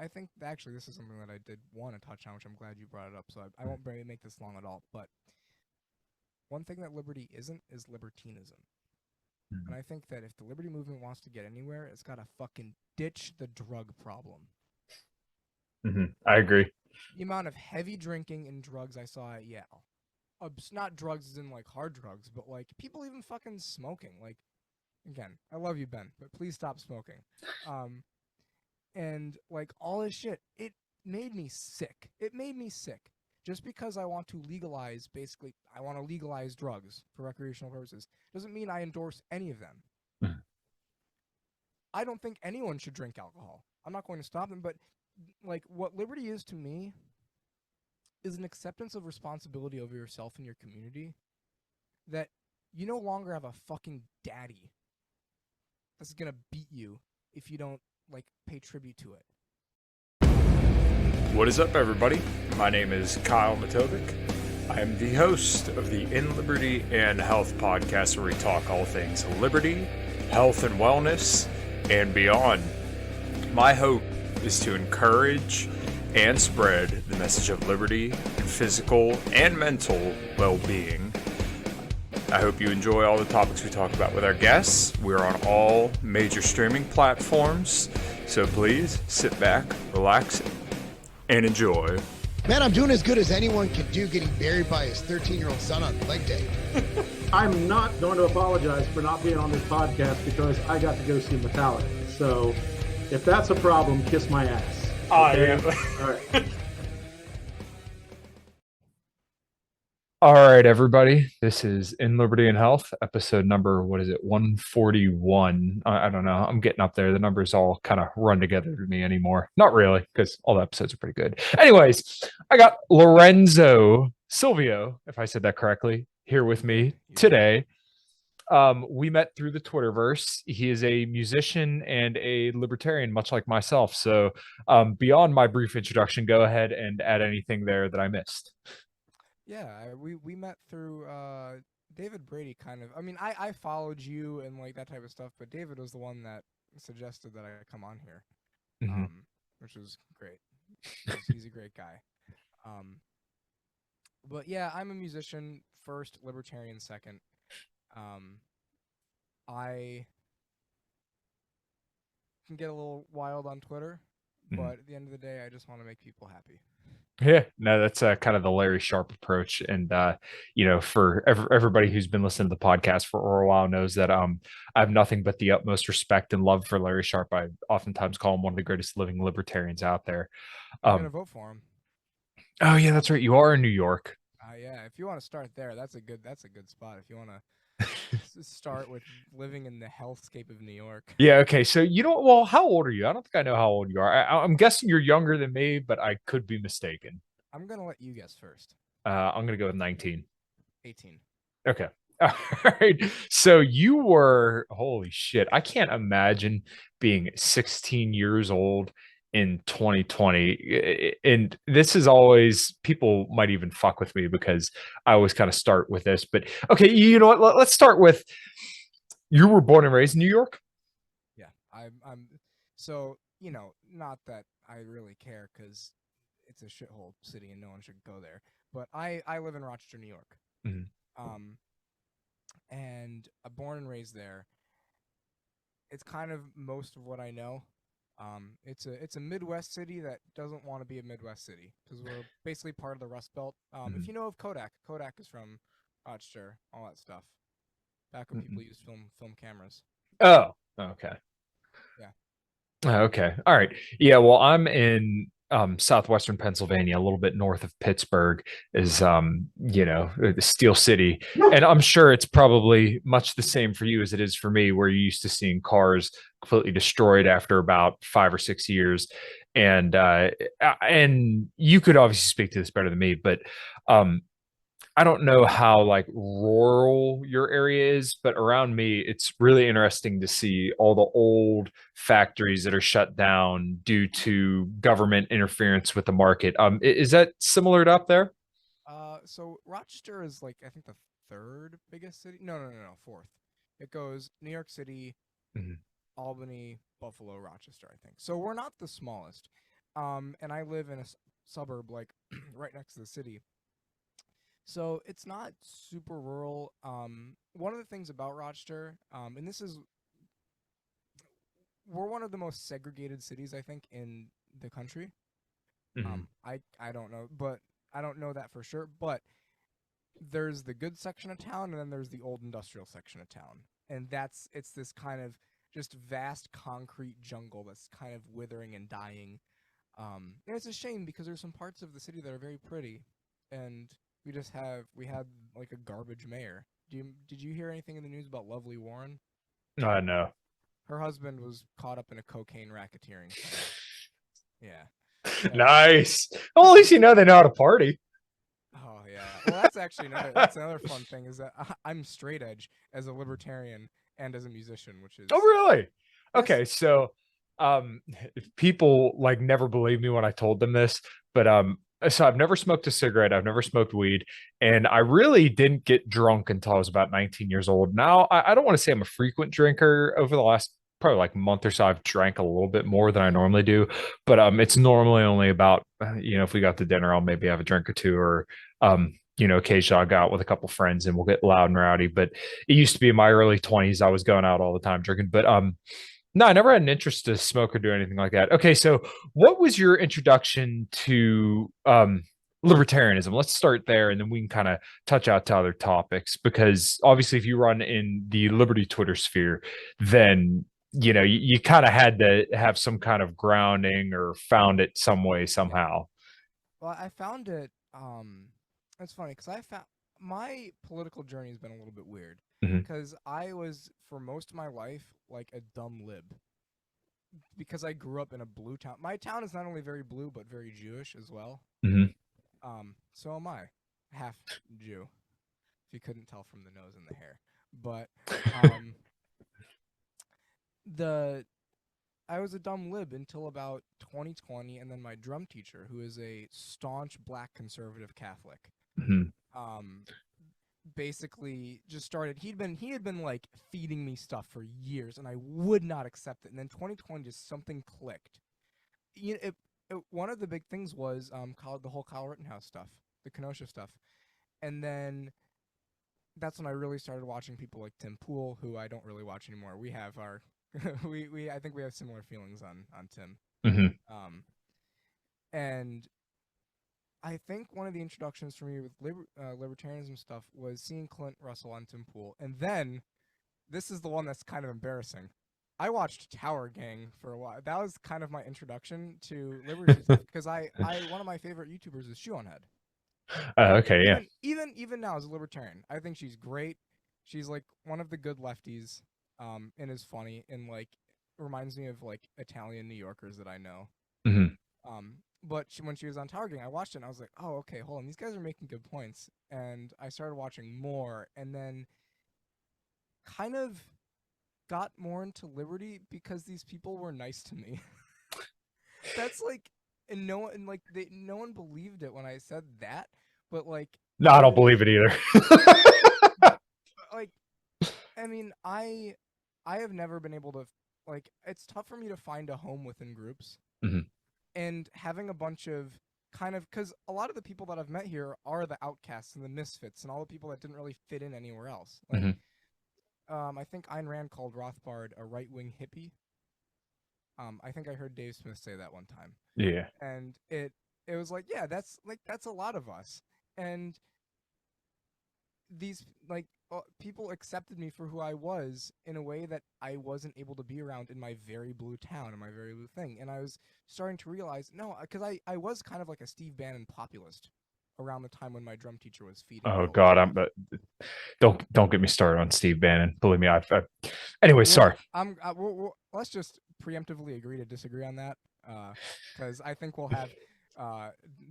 I think actually this is something that I did want to touch on, which I'm glad you brought it up. So I won't make this long at all. But one thing that liberty isn't is libertinism. And I think that if the liberty movement wants to get anywhere, it's got to fucking ditch the drug problem. I agree. The amount of heavy drinking and drugs I saw at Yale. Not drugs as in like hard drugs, but like people even fucking smoking. Like, again, I love you, Ben, but please stop smoking. And like all this shit, it made me sick. It made me sick. Just because I want to legalize, basically, I want to legalize drugs for recreational purposes, doesn't mean I endorse any of them. I don't think anyone should drink alcohol. I'm not going to stop them, but like what liberty is to me is an acceptance of responsibility over yourself and your community, that you no longer have a fucking daddy that's gonna beat you if you don't like pay tribute to it. What is up, everybody? My name is Kyle Matovcik. I am the host of the In Liberty and Health podcast, where we talk all things liberty, health, and wellness, and beyond. My hope is to encourage and spread the message of liberty and physical and mental well-being. I hope you enjoy all the topics we talk about with our guests. We're on all major streaming platforms, so please sit back, relax, and enjoy. Man, I'm doing as good as anyone can do getting buried by his 13-year-old son on leg day. I'm not going to apologize for not being on this podcast because I got to go see Metallica. So if that's a problem, kiss my ass. Okay? All right. All right, everybody. This is In Liberty and Health, episode number, 141? I don't know. I'm getting up there. The numbers all kind of run together to me anymore. Not really, because all the episodes are pretty good. Anyways, I got Lorenzo Silvio, if I said that correctly, here with me today. We met through the Twitterverse. He is a musician and a libertarian, much like myself. So beyond my brief introduction, go ahead and add anything there that I missed. Yeah, we met through David Brady, kind of. I mean, I followed you and like that type of stuff, but David was the one that suggested that I come on here, which was great. He's a great guy. But yeah, I'm a musician first, libertarian second. I can get a little wild on Twitter, but at the end of the day, I just want to make people happy. Yeah, no, that's kind of the Larry Sharp approach. And, for everybody who's been listening to the podcast for a while knows that I have nothing but the utmost respect and love for Larry Sharp. I oftentimes call him one of the greatest living libertarians out there. I'm going to vote for him. Oh, yeah, that's right. You are in New York. Yeah, if you want to start there, that's a good spot. If you want to start with living in the hellscape of New York. Yeah, okay. So, well, how old are you? I don't think I know how old you are. I'm guessing you're younger than me, but I could be mistaken. I'm going to let you guess first. I'm going to go with 19. 18. Okay. All right. So you were, holy shit, I can't imagine being 16 years old in 2020. And this is always, people might even fuck with me because I always kind of start with this. But okay, you know what? Let's start with, you were born and raised in New York? Yeah, I'm so, not that I really care because it's a shithole city and no one should go there. But I live in Rochester, New York. And I'm born and raised there. It's kind of most of what I know. It's a Midwest city that doesn't want to be a Midwest city because we're basically part of the Rust Belt. If you know of Kodak is from Rochester, all that stuff. Back when people used film cameras. Oh, okay. Yeah. Okay. All right. Yeah. Well, I'm in southwestern Pennsylvania, a little bit north of Pittsburgh, is the Steel City, and I'm sure it's probably much the same for you as it is for me, where you're used to seeing cars completely destroyed after about 5 or 6 years, and you could obviously speak to this better than me, but I don't know how like rural your area is, but around me, it's really interesting to see all the old factories that are shut down due to government interference with the market. Is that similar to up there? So Rochester is like, I think the third biggest city. No, fourth. It goes New York City, Albany, Buffalo, Rochester, I think. So we're not the smallest. And I live in a suburb like right next to the city. So it's not super rural. One of the things about Rochester, and this is we're one of the most segregated cities I think in the country. Mhm. I don't know, but I don't know that for sure. But there's the good section of town, and then there's the old industrial section of town, and it's this kind of just vast concrete jungle that's kind of withering and dying. And it's a shame because there's some parts of the city that are very pretty, and we had like a garbage mayor. Did you hear anything in the news about Lovely Warren? I know. Her husband was caught up in a cocaine racketeering thing. Yeah. So, Nice. Well, at least you know they know how to party. oh yeah. Well, that's another fun thing is that I'm straight edge as a libertarian and as a musician, which is Oh, really? yes. Okay, so um people like never believe me when I told them this, but so I've never smoked a cigarette, I've never smoked weed, and I really didn't get drunk until I was about 19 years old. Now, I don't want to say I'm a frequent drinker. Over the last probably like month or so, I've drank a little bit more than I normally do, but it's normally only about if we got to dinner, I'll maybe have a drink or two, or occasionally I'll go out with a couple friends and we'll get loud and rowdy. But it used to be in my early 20s, I was going out all the time drinking. But no, I never had an interest to smoke or do anything like that. Okay, so what was your introduction to libertarianism? Let's start there, and then we can kind of touch out to other topics. Because obviously, if you run in the Liberty Twitter sphere, then you kind of had to have some kind of grounding or found it some way somehow. Well, I found it. It's funny because I found my political journey has been a little bit weird Mhm. because I was for most of my life like a dumb lib because I grew up in a blue town. My town is not only very blue but very Jewish as well. Mhm. So am I, half Jew. If you couldn't tell from the nose and the hair, but the I was a dumb lib until about 2020, and then my drum teacher, who is a staunch black conservative Catholic, Mhm. um, basically just started. He had been like feeding me stuff for years, and I would not accept it. And then 2020, just something clicked. One of the big things was the whole Kyle Rittenhouse stuff, the Kenosha stuff, and then that's when I really started watching people like Tim Pool, who I don't really watch anymore. We have our we I think we have similar feelings on Tim. Mhm. Um, and I think one of the introductions for me with libertarianism stuff was seeing Clint Russell on Tim Pool, and then this is the one that's kind of embarrassing. I watched Tower Gang for a while. That was kind of my introduction to liberty stuff because I one of my favorite YouTubers is Shoeonhead. Okay, yeah. Even now as a libertarian, I think she's great. She's like one of the good lefties, and is funny and like reminds me of like Italian New Yorkers that I know. Mhm. But when she was on Tower Gang, I watched it and I was like, oh, okay, hold on, these guys are making good points. And I started watching more, and then kind of got more into liberty because these people were nice to me. That's like, and no one believed it when I said that, but like, No, I don't believe it either. like, I mean, I have never been able to like. It's tough for me to find a home within groups, Mhm. and having a bunch of kind of because a lot of the people that I've met here are the outcasts and the misfits and all the people that didn't really fit in anywhere else. Like, Mhm. I think Ayn Rand called Rothbard a right-wing hippie. I think I heard Dave Smith say that one time, Yeah. and it was like, yeah, that's a lot of us, and these like people accepted me for who I was in a way that I wasn't able to be around in my very blue town and my very blue thing. And I was starting to realize, no, because I was kind of like a Steve Bannon populist around the time when my drum teacher was feeding me Oh all this God, stuff. don't get me started on Steve Bannon. Believe me, anyway, sorry. Let's just preemptively agree to disagree on that, because I think we'll have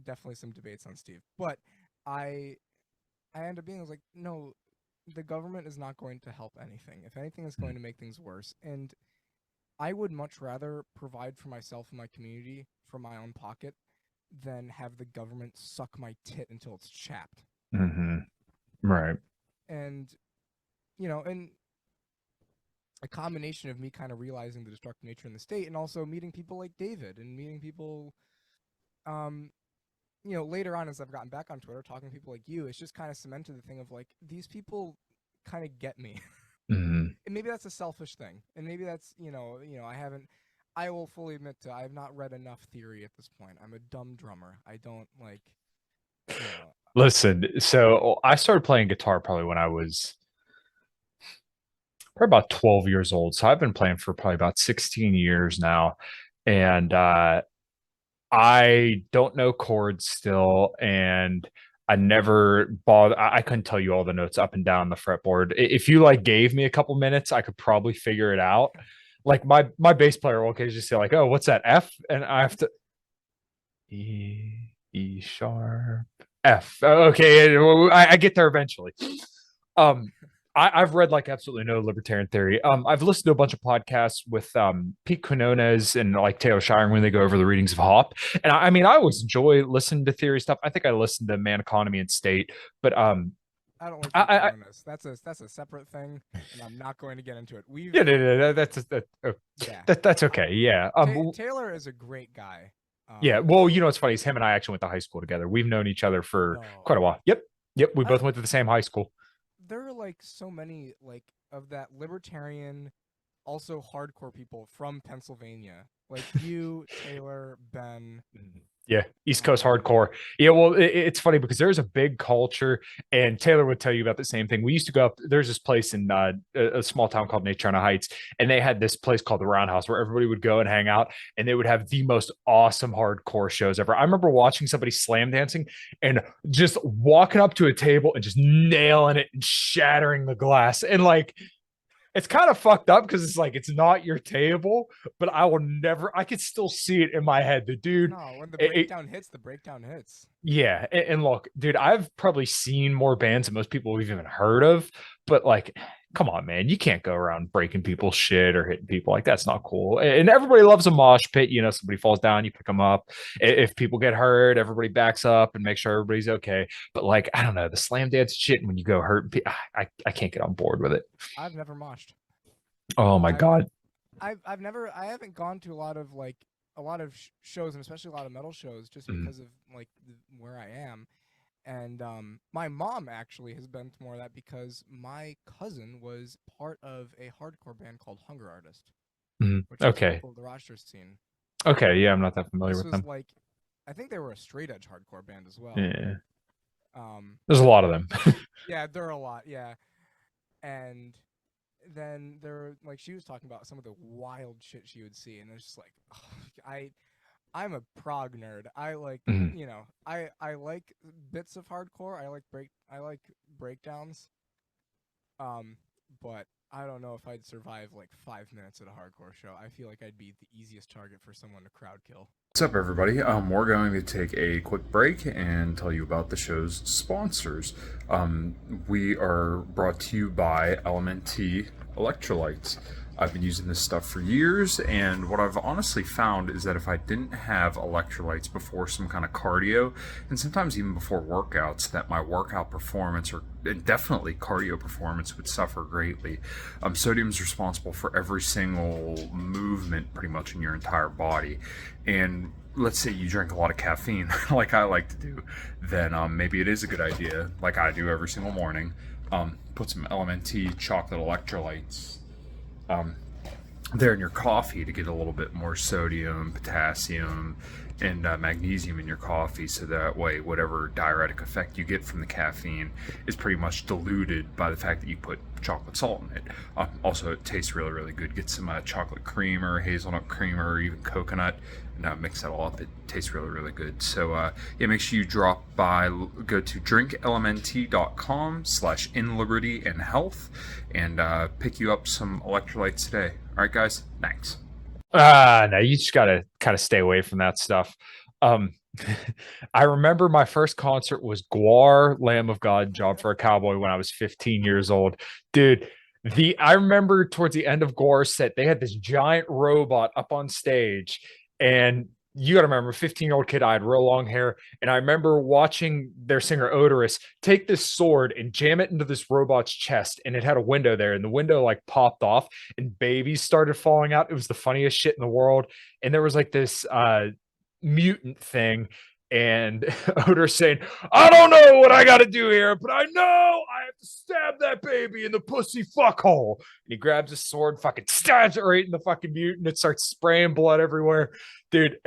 definitely some debates on Steve. But I ended up being, I was like, no, the government is not going to help anything. If anything, it's going to make things worse. And I would much rather provide for myself and my community from my own pocket than have the government suck my tit until it's chapped. Mhm. Right. And, and a combination of me kind of realizing the destructive nature in the state, and also meeting people like David, and meeting people, later on as I've gotten back on Twitter, talking to people like you, it's just kind of cemented the thing of like, these people kind of get me. And maybe that's a selfish thing, and maybe that's I will fully admit to I have not read enough theory at this point. I'm a dumb drummer. I don't like. Listen, so I started playing guitar probably when I was probably about 12 years old. So I've been playing for probably about 16 years now, and I don't know chords still, and I never bother. I couldn't tell you all the notes up and down the fretboard. If you like gave me a couple minutes, I could probably figure it out. Like my bass player will occasionally say like, "Oh, what's that F?" And I have to E sharp F. Okay, I get there eventually. I've read like absolutely no libertarian theory. I've listened to a bunch of podcasts with Pete Quinones and like Taylor Shiring when they go over the readings of Hop. And I mean, I always enjoy listening to theory stuff. I think I listened to Man, Economy, and State, but I don't like Quinones. That's a separate thing, and I'm not going to get into it. That's okay. Yeah. Taylor is a great guy. Yeah. Well, you know what's funny is him and I actually went to high school together. We've known each other for quite a while. Yep. We both went to the same high school. There are like so many like of that libertarian, also hardcore people from Pennsylvania, like you, Taylor, Ben. Yeah, East Coast hardcore. Yeah, well, it's funny because there's a big culture, and Taylor would tell you about the same thing. We used to go up. There's this place in a small town called Natrona Heights, and they had this place called the Roundhouse where everybody would go and hang out, and they would have the most awesome hardcore shows ever. I remember watching somebody slam dancing and just walking up to a table and just nailing it and shattering the glass, and like. It's kind of fucked up because it's like it's not your table, but I could still see it in my head. The dude, no, when the breakdown hits, the breakdown hits. Yeah, and look, dude, I've probably seen more bands than most people we've even heard of, but like, come on, man, you can't go around breaking people's shit or hitting people. Like, that's not cool. And everybody loves a mosh pit. You know, somebody falls down, you pick them up. If people get hurt, everybody backs up and makes sure everybody's okay. But like, I don't know, the slam dance shit, when you go hurt, I can't get on board with it. I've never moshed. Oh my God. I haven't gone to a lot of shows, and especially a lot of metal shows, just because of like where I am. And my mom actually has been to more of that because my cousin was part of a hardcore band called Hunger Artist. Which is the Rochester scene. Okay, yeah, I'm not that familiar with them. Like, I think they were a straight edge hardcore band as well. Yeah. There's a lot of them. Yeah, there are a lot. Yeah, and then there, like, she was talking about some of the wild shit she would see, and it's just like, I'm a prog nerd. I like, I like bits of hardcore. I like breakdowns. But I don't know if I'd survive like 5 minutes at a hardcore show. I feel like I'd be the easiest target for someone to crowd kill. What's up, everybody? We're going to take a quick break and tell you about the show's sponsors. We are brought to you by LMNT electrolytes. I've been using this stuff for years, and what I've honestly found is that if I didn't have electrolytes before some kind of cardio, and sometimes even before workouts, that my workout performance, or definitely cardio performance, would suffer greatly. Sodium is responsible for every single movement pretty much in your entire body, and let's say you drink a lot of caffeine like I like to do, then maybe it is a good idea, like I do every single morning, put some LMNT chocolate electrolytes there in your coffee to get a little bit more sodium, potassium, and magnesium in your coffee, so that way whatever diuretic effect you get from the caffeine is pretty much diluted by the fact that you put chocolate salt in it. Also, it tastes really, really good. Get some chocolate cream or hazelnut cream or even coconut, and mix that all up. It tastes really, really good. So yeah, make sure you drop by, go to drinklmnt.com/inlibertyandhealth and pick you up some electrolytes today. All right, guys, thanks. No, you just gotta kind of stay away from that stuff. I remember my first concert was Gwar, Lamb of God, Job for a Cowboy, when I was 15 years old. Dude, I remember towards the end of Gwar's set, they had this giant robot up on stage, and you got to remember, 15-year-old kid, I had real long hair. And I remember watching their singer Odorous take this sword and jam it into this robot's chest. And it had a window there, and the window like popped off and babies started falling out. It was the funniest shit in the world. And there was like this mutant thing. And Odorous saying, I don't know what I got to do here, but I know I have to stab that baby in the pussy fuckhole. And he grabs his sword, fucking stabs it right in the fucking mutant. It starts spraying blood everywhere. Dude,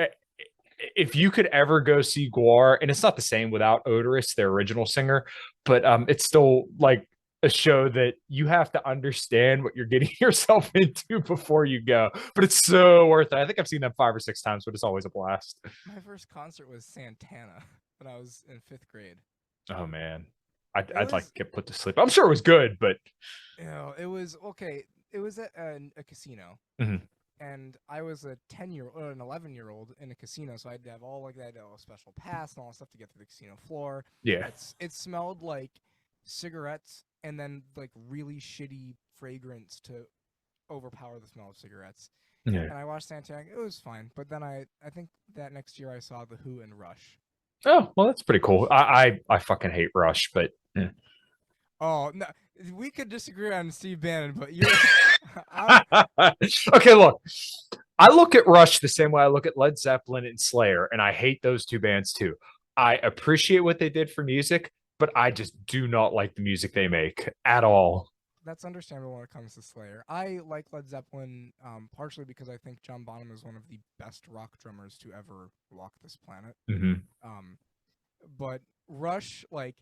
if you could ever go see Guar, and it's not the same without Odorous, their original singer, but it's still like a show that you have to understand what you're getting yourself into before you go. But it's so worth it. I think I've seen them 5 or 6 times, but it's always a blast. My first concert was Santana when I was in 5th grade. Oh man, I'd like to get put to sleep. I'm sure it was good, but it was okay. It was at a casino. Mhm. And I was a 10-year-old or an 11-year-old in a casino, so I had to have all like that, a special pass and all that stuff to get to the casino floor. Yeah. It smelled like cigarettes and then like really shitty fragrance to overpower the smell of cigarettes. Yeah. And I watched Santana. It was fine, but then I think that next year I saw The Who and Rush. Oh, well, that's pretty cool. I fucking hate Rush, but yeah. Oh no, we could disagree on Steve Bannon, but you're okay. Look, I look at Rush the same way I look at Led Zeppelin and Slayer, and I hate those two bands too. I appreciate what they did for music, but I just do not like the music they make at all. That's understandable when it comes to Slayer. I like Led Zeppelin partially because I think John Bonham is one of the best rock drummers to ever walk this planet. Mm-hmm. But Rush, like,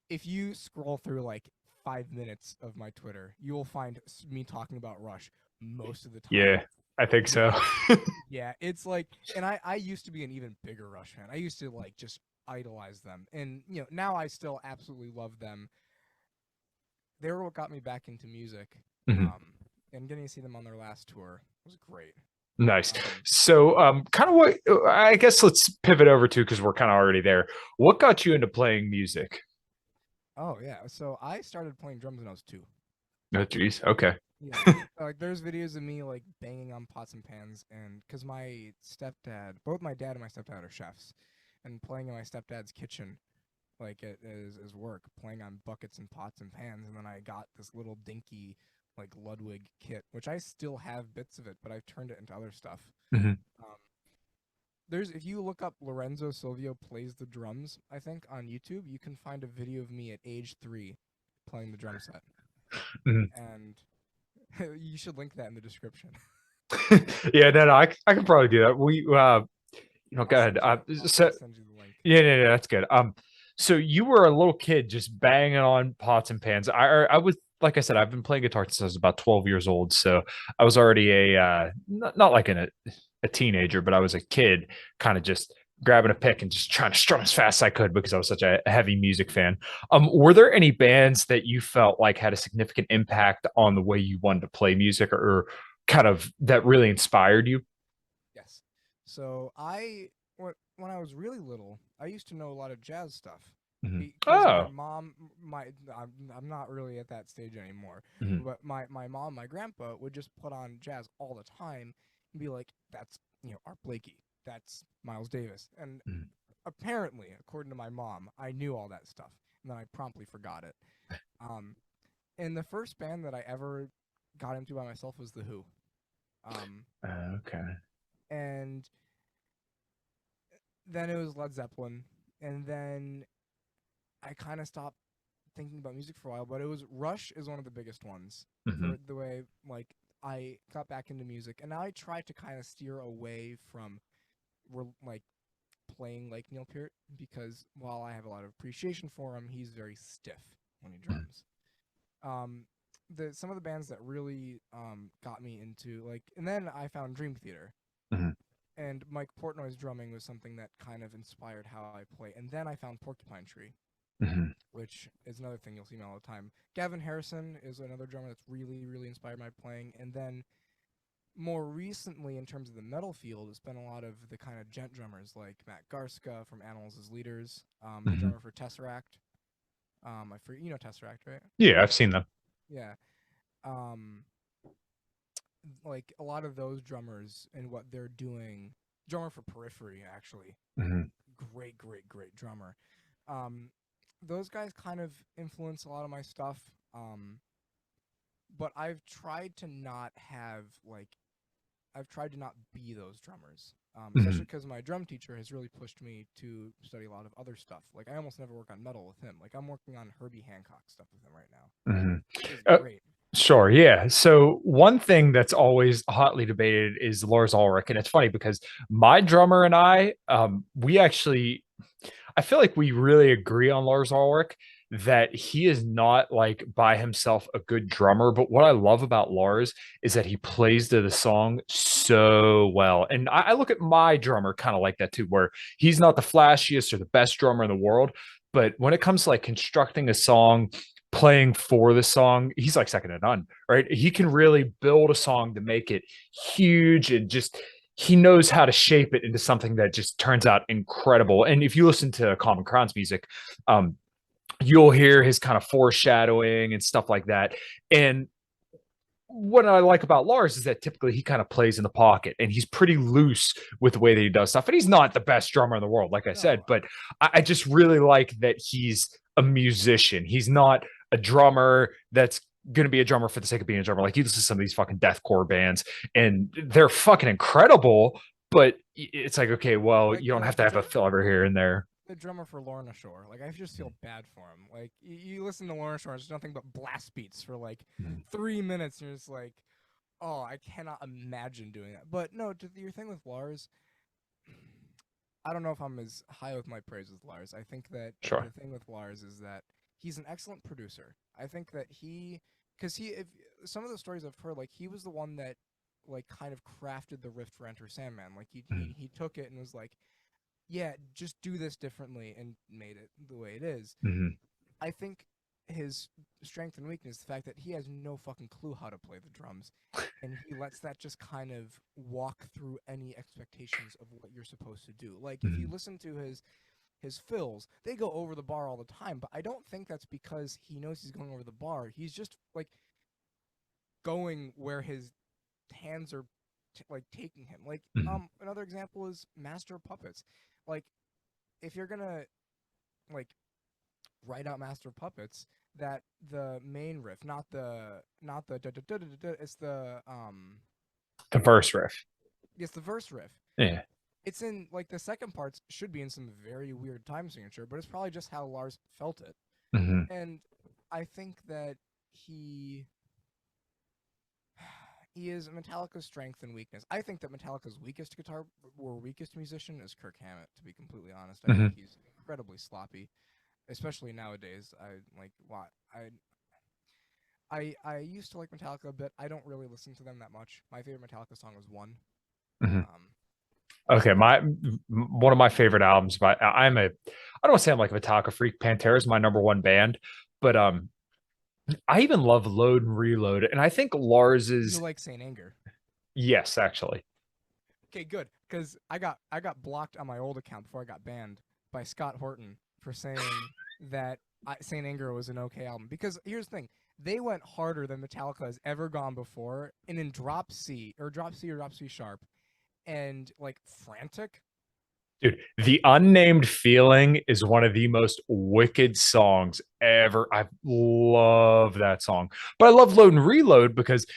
if you scroll through like 5 minutes of my Twitter, you will find me talking about Rush most of the time. Yeah, I think so. Yeah, it's like, and I used to be an even bigger Rush fan. I used to like just idolize them, and now I still absolutely love them. They were what got me back into music, and getting to see them on their last tour was great. Nice. So, kind of what I guess let's pivot over to, because we're kind of already there. What got you into playing music? Oh yeah, so I started playing drums when I was 2. Oh, geez. Okay. Yeah, like there's videos of me like banging on pots and pans, and because my stepdad, both my dad and my stepdad are chefs, and playing in my stepdad's kitchen, like at his work, playing on buckets and pots and pans, and then I got this little dinky like Ludwig kit, which I still have bits of it, but I've turned it into other stuff. Mm-hmm. If you look up Lorenzo Silvio plays the drums, I think on YouTube, you can find a video of me at age 3 playing the drum set, and you should link that in the description. Yeah, no, I can probably do that. We, go ahead. So, send you the link. yeah, that's good. So you were a little kid just banging on pots and pans. I was, like I said, I've been playing guitar since I was about 12 years old. So I was already not like a teenager, but I was a kid, kind of just grabbing a pick and just trying to strum as fast as I could because I was such a heavy music fan. Were there any bands that you felt like had a significant impact on the way you wanted to play music, or kind of that really inspired you? Yes. So when I was really little, I used to know a lot of jazz stuff. Because my mom, I'm not really at that stage anymore, but my mom, my grandpa would just put on jazz all the time and be like, that's, Art Blakey, that's Miles Davis. And apparently, according to my mom, I knew all that stuff, and then I promptly forgot it. And the first band that I ever got into by myself was The Who. Okay. And then it was Led Zeppelin, and then I kind of stopped thinking about music for a while, but it was Rush is one of the biggest ones. For the way like I got back into music, and now I try to kind of steer away from like playing like Neil Peart, because while I have a lot of appreciation for him, he's very stiff when he drums. Some of the bands that really got me into and then I found Dream Theater. And Mike Portnoy's drumming was something that kind of inspired how I play. And then I found Porcupine Tree, which is another thing you'll see me all the time. Gavin Harrison is another drummer that's really, really inspired my playing. And then more recently, in terms of the metal field, it's been a lot of the kind of gent drummers like Matt Garska from Animals as Leaders, the drummer for Tesseract. You know Tesseract, right? Yeah, I've seen them. Yeah. Like a lot of those drummers and what they're doing drummer for Periphery, actually. Mhm. Great drummer. Those guys kind of influence a lot of my stuff. But I've tried to not be those drummers. Especially because my drum teacher has really pushed me to study a lot of other stuff. Like, I almost never work on metal with him. Like, I'm working on Herbie Hancock stuff with him right now. It's great. Sure, yeah. So one thing that's always hotly debated is Lars Ulrich, and it's funny because my drummer and I, I feel like we really agree on Lars Ulrich that he is not like by himself a good drummer. But what I love about Lars is that he plays to the song so well. And I look at my drummer kind of like that too, where he's not the flashiest or the best drummer in the world. But when it comes to like constructing a song, playing for the song, he's like second to none, right? He can really build a song to make it huge and just he knows how to shape it into something that just turns out incredible. And if you listen to Common Crown's music, you'll hear his kind of foreshadowing and stuff like that. And what I like about Lars is that typically he kind of plays in the pocket and he's pretty loose with the way that he does stuff. And he's not the best drummer in the world, like I said, but I just really like that he's a musician. He's not a drummer that's going to be a drummer for the sake of being a drummer. Like you listen to some of these fucking deathcore bands and they're fucking incredible, but it's like, okay, well, you don't have to have a fill over here and there. The drummer for Lorna Shore, like I just feel bad for him. Like you listen to Lorna Shore, it's nothing but blast beats for like 3 minutes, and you're just like, oh, I cannot imagine doing that. But no, to your thing with Lars, I don't know if I'm as high with my praise with Lars. I think that the thing with Lars is that he's an excellent producer. I think that if some of the stories I've heard, like he was the one that like kind of crafted the riff for Enter Sandman. Like he took it and was like, yeah, just do this differently and made it the way it is. I think his strength and weakness, the fact that he has no fucking clue how to play the drums, and he lets that just kind of walk through any expectations of what you're supposed to do. Like if you listen to his fills, they go over the bar all the time, but I don't think that's because he knows he's going over the bar. He's just like going where his hands are like taking him. Like another example is Master of Puppets. Like if you're gonna like write out Master of Puppets, that the main riff, not the it's the verse riff. It's the verse riff. Yeah. It's in like the second parts should be in some very weird time signature, but it's probably just how Lars felt it. And I think that he is Metallica's strength and weakness. I think that Metallica's weakest musician is Kirk Hammett, to be completely honest. I think he's incredibly sloppy, especially nowadays. I used to like Metallica a bit. I don't really listen to them that much. My favorite Metallica song is One. Okay, one of my favorite albums, but I don't want to say I'm like a Metallica freak. Pantera is my number one band, but I even love Load and Reload, and I think Lars is. You like Saint Anger? Yes, actually. Okay, good, because I got blocked on my old account before I got banned by Scott Horton for saying that Saint Anger was an okay album. Because here's the thing, they went harder than Metallica has ever gone before, and in Drop C or Drop C Sharp, and like Frantic. Dude, The Unnamed Feeling is one of the most wicked songs ever. I love that song. But I love Load and Reload because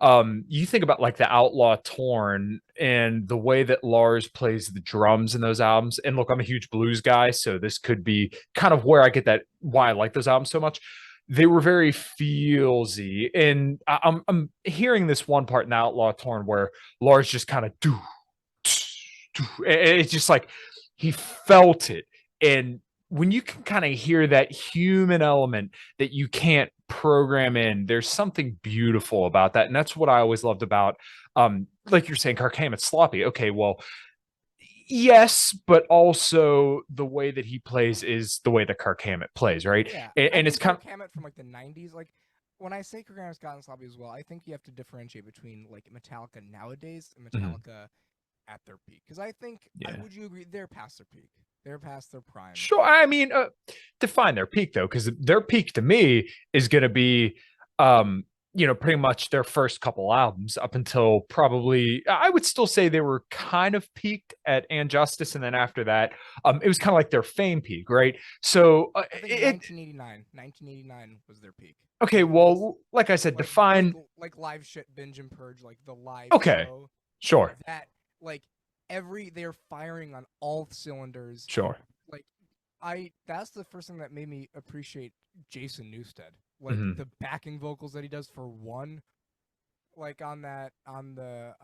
you think about like the Outlaw Torn and the way that Lars plays the drums in those albums. And look, I'm a huge blues guy, so this could be kind of where I get that why I like those albums so much. They were very feelsy. And I'm hearing this one part in the Outlaw Torn where Lars just kind of it's just like he felt it. And when you can kind of hear that human element that you can't program in, there's something beautiful about that. And that's what I always loved about like you're saying, Kirk Hammett's sloppy. Okay, well, yes, but also the way that he plays is the way that Kirk Hammett plays, right? Yeah, and it's kind of Hammett from like the 90s. Like when I say Kirk Hammett's gotten sloppy as well, I think you have to differentiate between like Metallica nowadays and Metallica at their peak, because I think would you agree they're past their peak, they're past their prime? Sure. I mean, define their peak though, because their peak to me is going to be pretty much their first couple albums up until probably, I would still say they were kind of peaked at And Justice. And then after that, it was kind of like their fame peak, right? So I think 1989 was their peak. Okay, well, like I said, define like live shit, binge and purge, like the live okay, show. Sure. That like they're firing on all cylinders. Sure. Like that's the first thing that made me appreciate Jason Newsted. Like the backing vocals that he does for one, like on the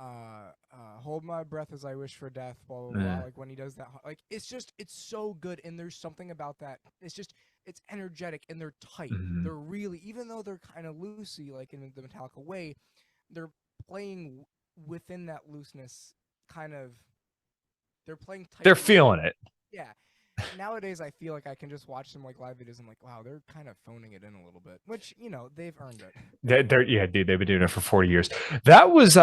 Hold My Breath as I Wish for Death, blah blah blah. Like when he does that, like it's so good, and there's something about that. It's energetic and they're tight. They're really, even though they're kind of loosey, like in the Metallica way, they're playing within that looseness. They're playing tight. They're feeling it. Yeah. Nowadays, I feel like I can just watch some like live videos. I'm like, wow, they're kind of phoning it in a little bit, which they've earned it. Yeah, dude, they've been doing it for 40 years. That was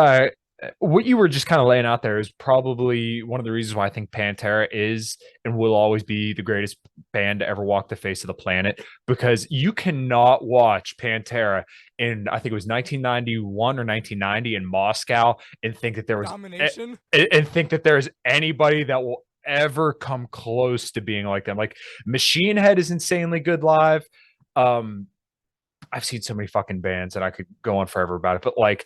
what you were just kind of laying out there is probably one of the reasons why I think Pantera is and will always be the greatest band to ever walk the face of the planet, because you cannot watch Pantera in, I think it was 1991 or 1990 in Moscow and think that there was Domination and think that there's anybody that will ever come close to being like them. Like Machine Head is insanely good live. I've seen so many fucking bands and I could go on forever about it, but like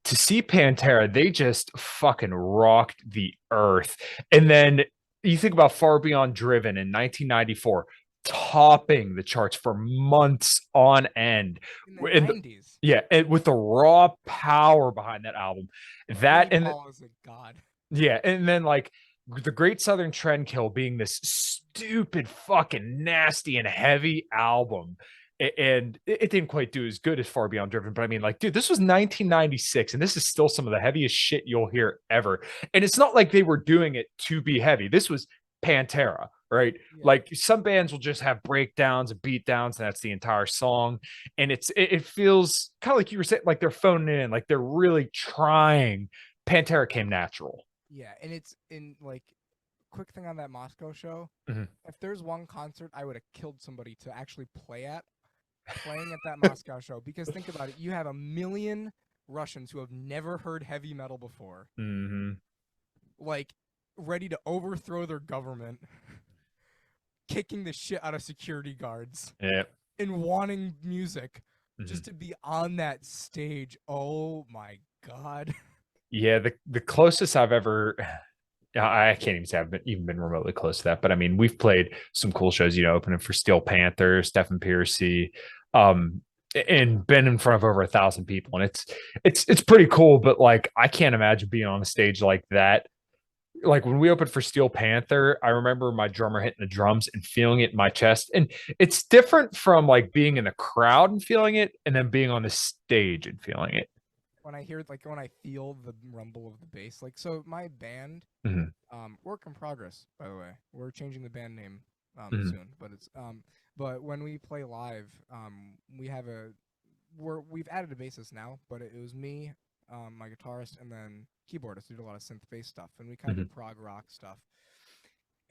to see Pantera, they just fucking rocked the earth. And then you think about Far Beyond Driven in 1994, topping the charts for months on end. In the 90s. Yeah, and with the raw power behind that album. That and Paul is a god. Yeah, and then like the Great Southern Trendkill being this stupid, fucking nasty and heavy album. And it didn't quite do as good as Far Beyond Driven, but I mean, like, dude, this was 1996, and this is still some of the heaviest shit you'll hear ever. And it's not like they were doing it to be heavy. This was Pantera, right? Yeah. Like some bands will just have breakdowns and beatdowns, and that's the entire song. And it feels kind of like you were saying, like they're phoning it in, like they're really trying. Pantera came natural. Yeah, and it's in like quick thing on that Moscow show. Mm-hmm. If there's one concert I would have killed somebody to actually playing at that Moscow show, because think about it, you have 1 million Russians who have never heard heavy metal before, like ready to overthrow their government, kicking the shit out of security guards, and wanting music just to be on that stage. Oh my god. Yeah, the closest I've ever, I can't even say I've even been remotely close to that, but I mean, we've played some cool shows, opening for Steel Panther, Stephen Piercy, and been in front of over 1,000 people, and it's pretty cool. But like, I can't imagine being on a stage like that. Like when we opened for Steel Panther, I remember my drummer hitting the drums and feeling it in my chest, and it's different from like being in the crowd and feeling it, and then being on the stage and feeling it. When I hear when I feel the rumble of the bass, like, so my band, work in progress, by the way. We're changing the band name soon, but it's but when we play live, we've added a bassist now, but it was me, my guitarist, and then keyboardist. We did a lot of synth bass stuff, and we kind of did prog rock stuff.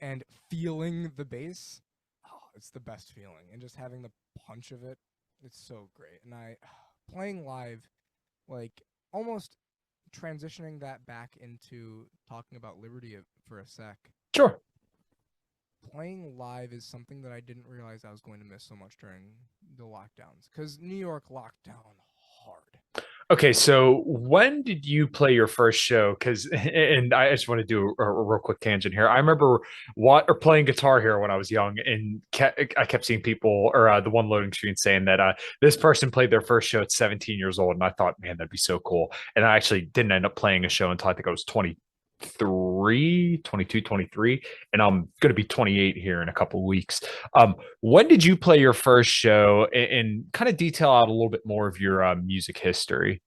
And feeling the bass, it's the best feeling, and just having the punch of it, it's so great. And playing live, like almost transitioning that back into talking about Liberty for a sec. Sure. Playing live is something that I didn't realize I was going to miss so much during the lockdowns, because New York locked down hard. Okay, so when did you play your first show? And I just want to do a real quick tangent here. I remember playing Guitar Hero when I was young, and I kept seeing people, or the one loading screen saying that this person played their first show at 17 years old, and I thought, man, that'd be so cool. And I actually didn't end up playing a show until I think I was 22, 23, and I'm going to be 28 here in a couple of weeks. When did you play your first show, and kind of detail out a little bit more of your music history?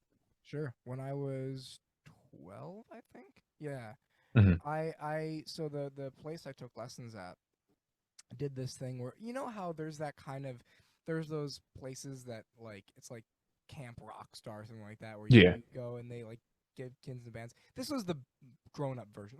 Sure. When I was 12, I think. Yeah. So the place I took lessons at did this thing where, how there's those places that like, it's like Camp Rockstar or something like that, where you go and they like give kids and bands. This was the grown-up version.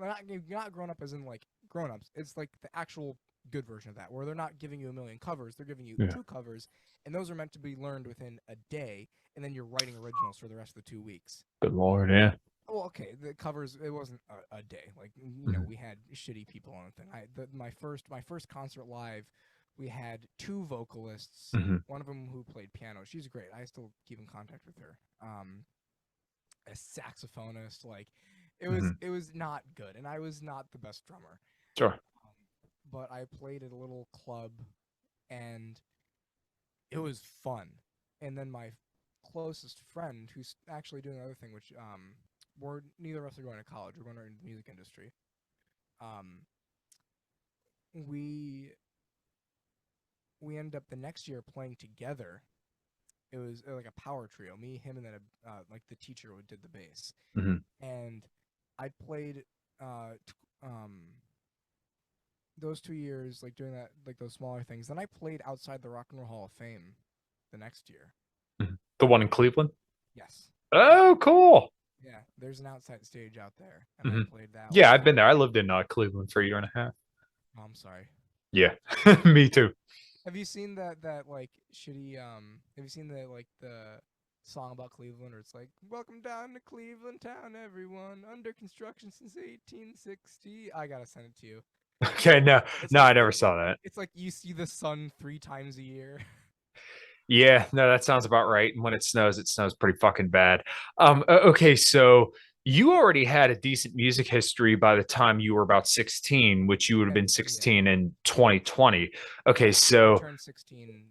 Not grown-up as in like grown-ups. It's like the actual good version of that, where they're not giving you a million covers, they're giving you 2 covers, and those are meant to be learned within a day, and then you're writing originals for the rest of the 2 weeks. Good Lord, yeah. Well, okay, the covers, it wasn't a day. Like, you know, we had shitty people on the thing. My first concert live, we had 2 vocalists, one of them who played piano. She's great. I still keep in contact with her. A saxophonist, like, it was not good, and I was not the best drummer. Sure. But I played at a little club, and it was fun. And then my closest friend, who's actually doing another thing, which neither of us are going to college. We're going into the music industry. We ended up the next year playing together. It was like a power trio, me, him, and then like the teacher who did the bass. And I played those 2 years, like doing that, like those smaller things. Then I played outside the Rock and Roll Hall of Fame the next year. The one in Cleveland? Yes. Oh, cool. Yeah, there's an outside stage out there, and I played that. Yeah, I've been there. I lived in Cleveland for a year and a half. Oh, I'm sorry. Yeah, me too. Have you seen that like shitty have you seen the song about Cleveland where it's like, welcome down to Cleveland town, everyone, under construction since 1860? I gotta send it to you. Okay, no, I never saw that. It's like you see the sun 3 times a year. Yeah, no, that sounds about right. And when it snows pretty fucking bad. Okay, so you already had a decent music history by the time you were about 16, which you would have been 16 in 2020. Okay, so I turned 16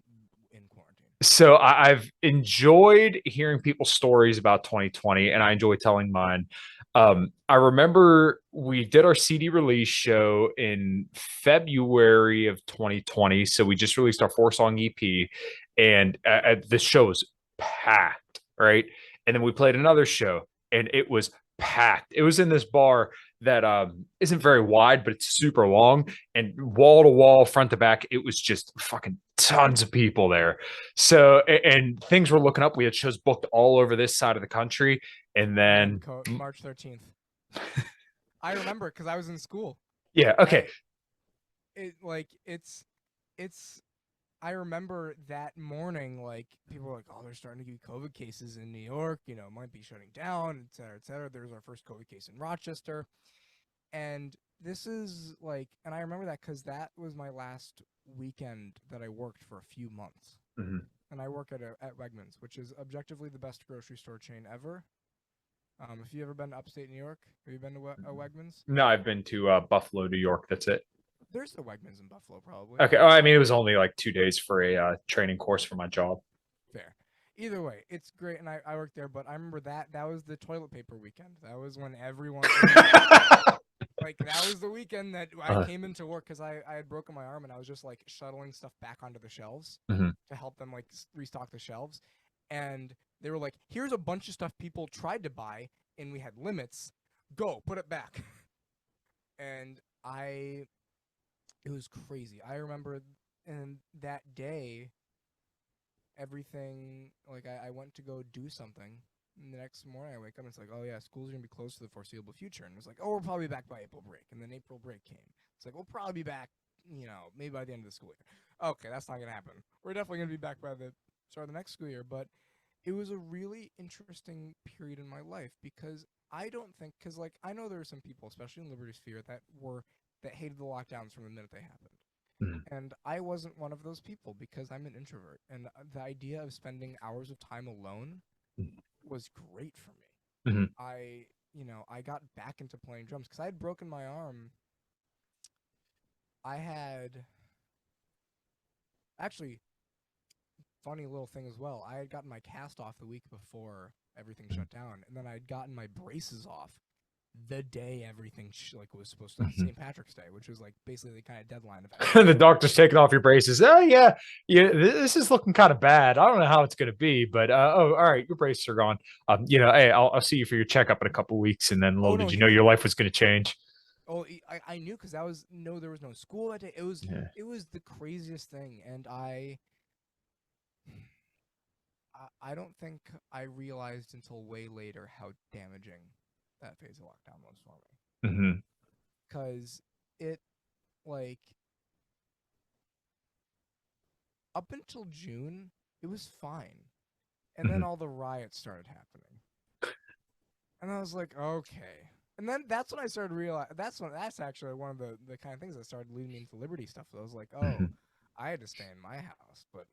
in quarantine. So I've enjoyed hearing people's stories about 2020, and I enjoy telling mine. I remember we did our CD release show in February of 2020. So we just released our 4-song EP, and the show was packed, right? And then we played another show, and it was packed. It was in this bar that isn't very wide, but it's super long, and wall to wall, front to back, it was just fucking tons of people there. So, and things were looking up. We had shows booked all over this side of the country, and then March 13th. I remember because I was in school. Yeah. Okay. I remember that morning, like, people were like, oh, they're starting to get COVID cases in New York, you know, might be shutting down, et cetera, et cetera. There was our first COVID case in Rochester. And this is like, and I remember that because that was my last weekend that I worked for a few months. And I work at Wegmans, which is objectively the best grocery store chain ever. If you ever been to upstate New York, have you been to a Wegmans? No, I've been to Buffalo, New York. That's it. There's the Wegmans in Buffalo, probably. Okay. Oh, I mean, it was only like 2 days for a training course for my job. Fair. Either way, it's great, and I worked there. But I remember that was the toilet paper weekend. That was when everyone like that was the weekend that I came into work because I had broken my arm, and I was just like shuttling stuff back onto the shelves to help them like restock the shelves. And they were like, "Here's a bunch of stuff people tried to buy, and we had limits. Go, put it back." And it was crazy. I remember, and that day, everything, like, I went to go do something, and the next morning I wake up, and it's like, oh yeah, school's gonna be closed for the foreseeable future, and it was like, oh, we'll probably be back by April break, and then April break came. It's like, we'll probably be back, you know, maybe by the end of the school year. Okay, that's not gonna happen. We're definitely gonna be back by the start of the next school year, but it was a really interesting period in my life, because I don't think, because, like, I know there are some people, especially in Liberty Sphere, that hated the lockdowns from the minute they happened. And I wasn't one of those people because I'm an introvert. And the idea of spending hours of time alone was great for me. I got back into playing drums because I had broken my arm. Actually, funny little thing as well. I had gotten my cast off the week before everything shut down. And then I had gotten my braces off the day everything was supposed to, St. Patrick's Day, which was like basically the kind of deadline of the doctor's taking off your braces. Oh yeah, this is looking kind of bad. I don't know how it's going to be, but all right, your braces are gone. Hey, I'll see you for your checkup in a couple weeks, and then did you know your life was going to change? Oh, I knew because there was no school that day. It was the craziest thing, and I don't think I realized until way later how damaging that phase of lockdown was for me. Because it, like, up until June, it was fine. And then all the riots started happening. And I was like, okay. And then that's when I started realizing, that's actually one of the kind of things that started leading me into Liberty stuff. I was like, oh, I had to stay in my house, but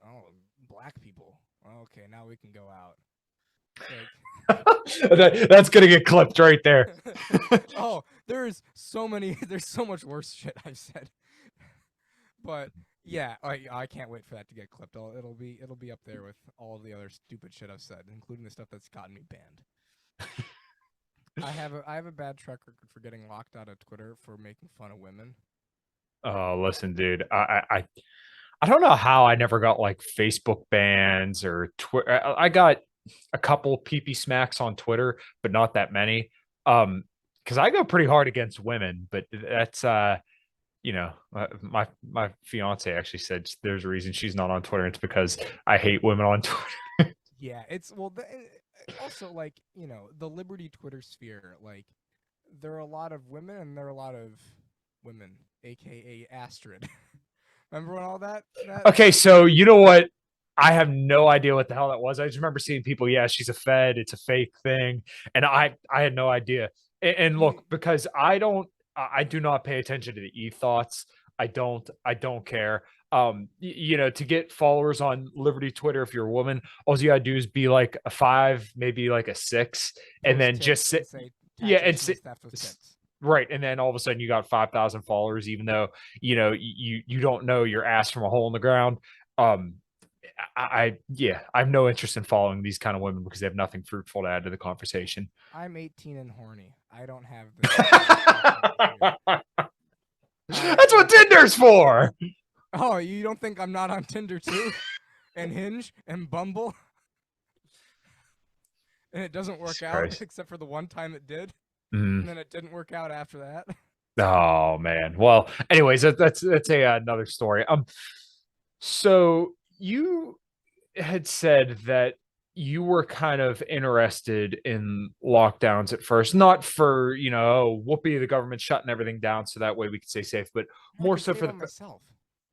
black people. Okay, now we can go out. Like, that's gonna get clipped right there. oh, there's so much worse shit I've said. But yeah, I can't wait for that to get clipped. It'll be up there with all of the other stupid shit I've said, including the stuff that's gotten me banned. I have a bad track record for getting locked out of Twitter for making fun of women. Oh, listen, dude. I don't know how I never got like Facebook bans or Twitter. I got a couple PP smacks on Twitter, but not that many. Because I go pretty hard against women, but that's my fiance actually said there's a reason she's not on Twitter. It's because I hate women on Twitter. Yeah, it's also like, the Liberty Twitter sphere, like there are a lot of women and there are a lot of women, aka Astrid. Remember when all that? Okay, so you know what? I have no idea what the hell that was. I just remember seeing people, yeah, she's a Fed, it's a fake thing. And I had no idea. And look, because I do not pay attention to the e-thoughts. I don't care. To get followers on Liberty Twitter, if you're a woman, all you gotta do is be like a 5, maybe like a 6, and then just sit. Yeah, and sit. Right, and then all of a sudden you got 5,000 followers, even though you don't know your ass from a hole in the ground. I have no interest in following these kind of women because they have nothing fruitful to add to the conversation. I'm 18 and horny. I don't have this. That's what Tinder's for. Oh, you don't think I'm not on Tinder too? And Hinge and Bumble? And it doesn't work out except for the one time it did. And then it didn't work out after that. Oh man. Well, anyways, that's another story. So you had said that you were kind of interested in lockdowns at first, not for whoopee, the government shutting everything down so that way we could stay safe, but more so for myself.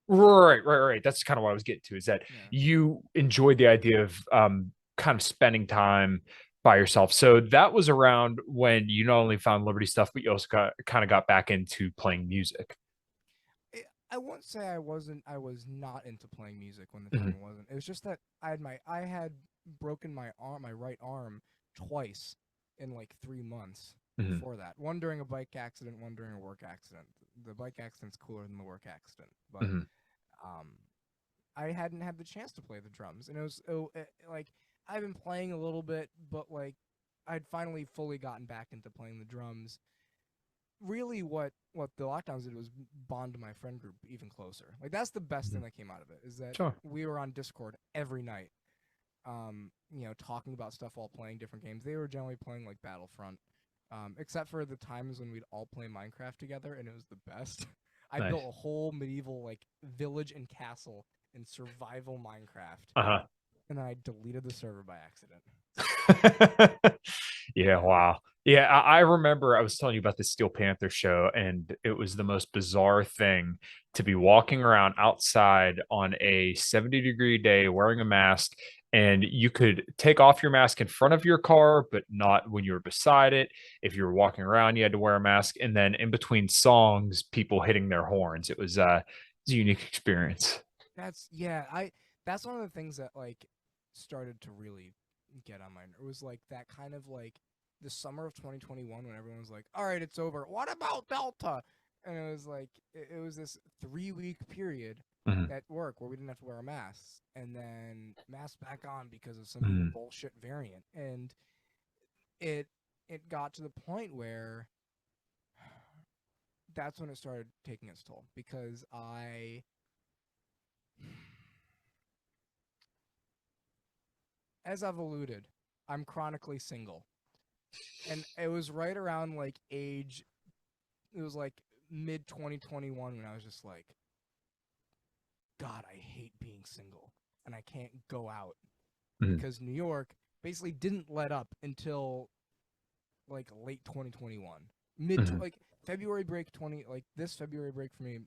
Right. That's kind of what I was getting to, is that you enjoyed the idea of kind of spending time by yourself. So that was around when you not only found Liberty stuff, but you also kind of got back into playing music. I won't say I was not into playing music when the time wasn't. It was just that I had broken my right arm twice in like 3 months before that. One during a bike accident, one during a work accident. The bike accident's cooler than the work accident, but I hadn't had the chance to play the drums, and it was like I've been playing a little bit, but like I'd finally fully gotten back into playing the drums. Really, what the lockdowns did was bond my friend group even closer. Like that's the best thing that came out of it, is that we were on Discord every night, talking about stuff while playing different games. They were generally playing like Battlefront, except for the times when we'd all play Minecraft together, and it was the best. I built a whole medieval like village and castle in survival Minecraft, and then I deleted the server by accident. Yeah, wow. Yeah, I remember I was telling you about the Steel Panther show, and it was the most bizarre thing to be walking around outside on a 70-degree day wearing a mask, and you could take off your mask in front of your car, but not when you were beside it. If you were walking around, you had to wear a mask, and then in between songs, people hitting their horns. It was a unique experience. That's one of the things that like started to really get on my nerves. It was like that kind of like the summer of 2021 when everyone was like, all right, it's over. What about Delta? And it was like, it was this 3-week period at work where we didn't have to wear a mask, and then mask back on because of some bullshit variant. And it got to the point where that's when it started taking its toll, because as I've alluded, I'm chronically single. And it was right around like it was like mid 2021 when I was just like, God, I hate being single, and I can't go out because New York basically didn't let up until like late 2021, like February break this February break for me,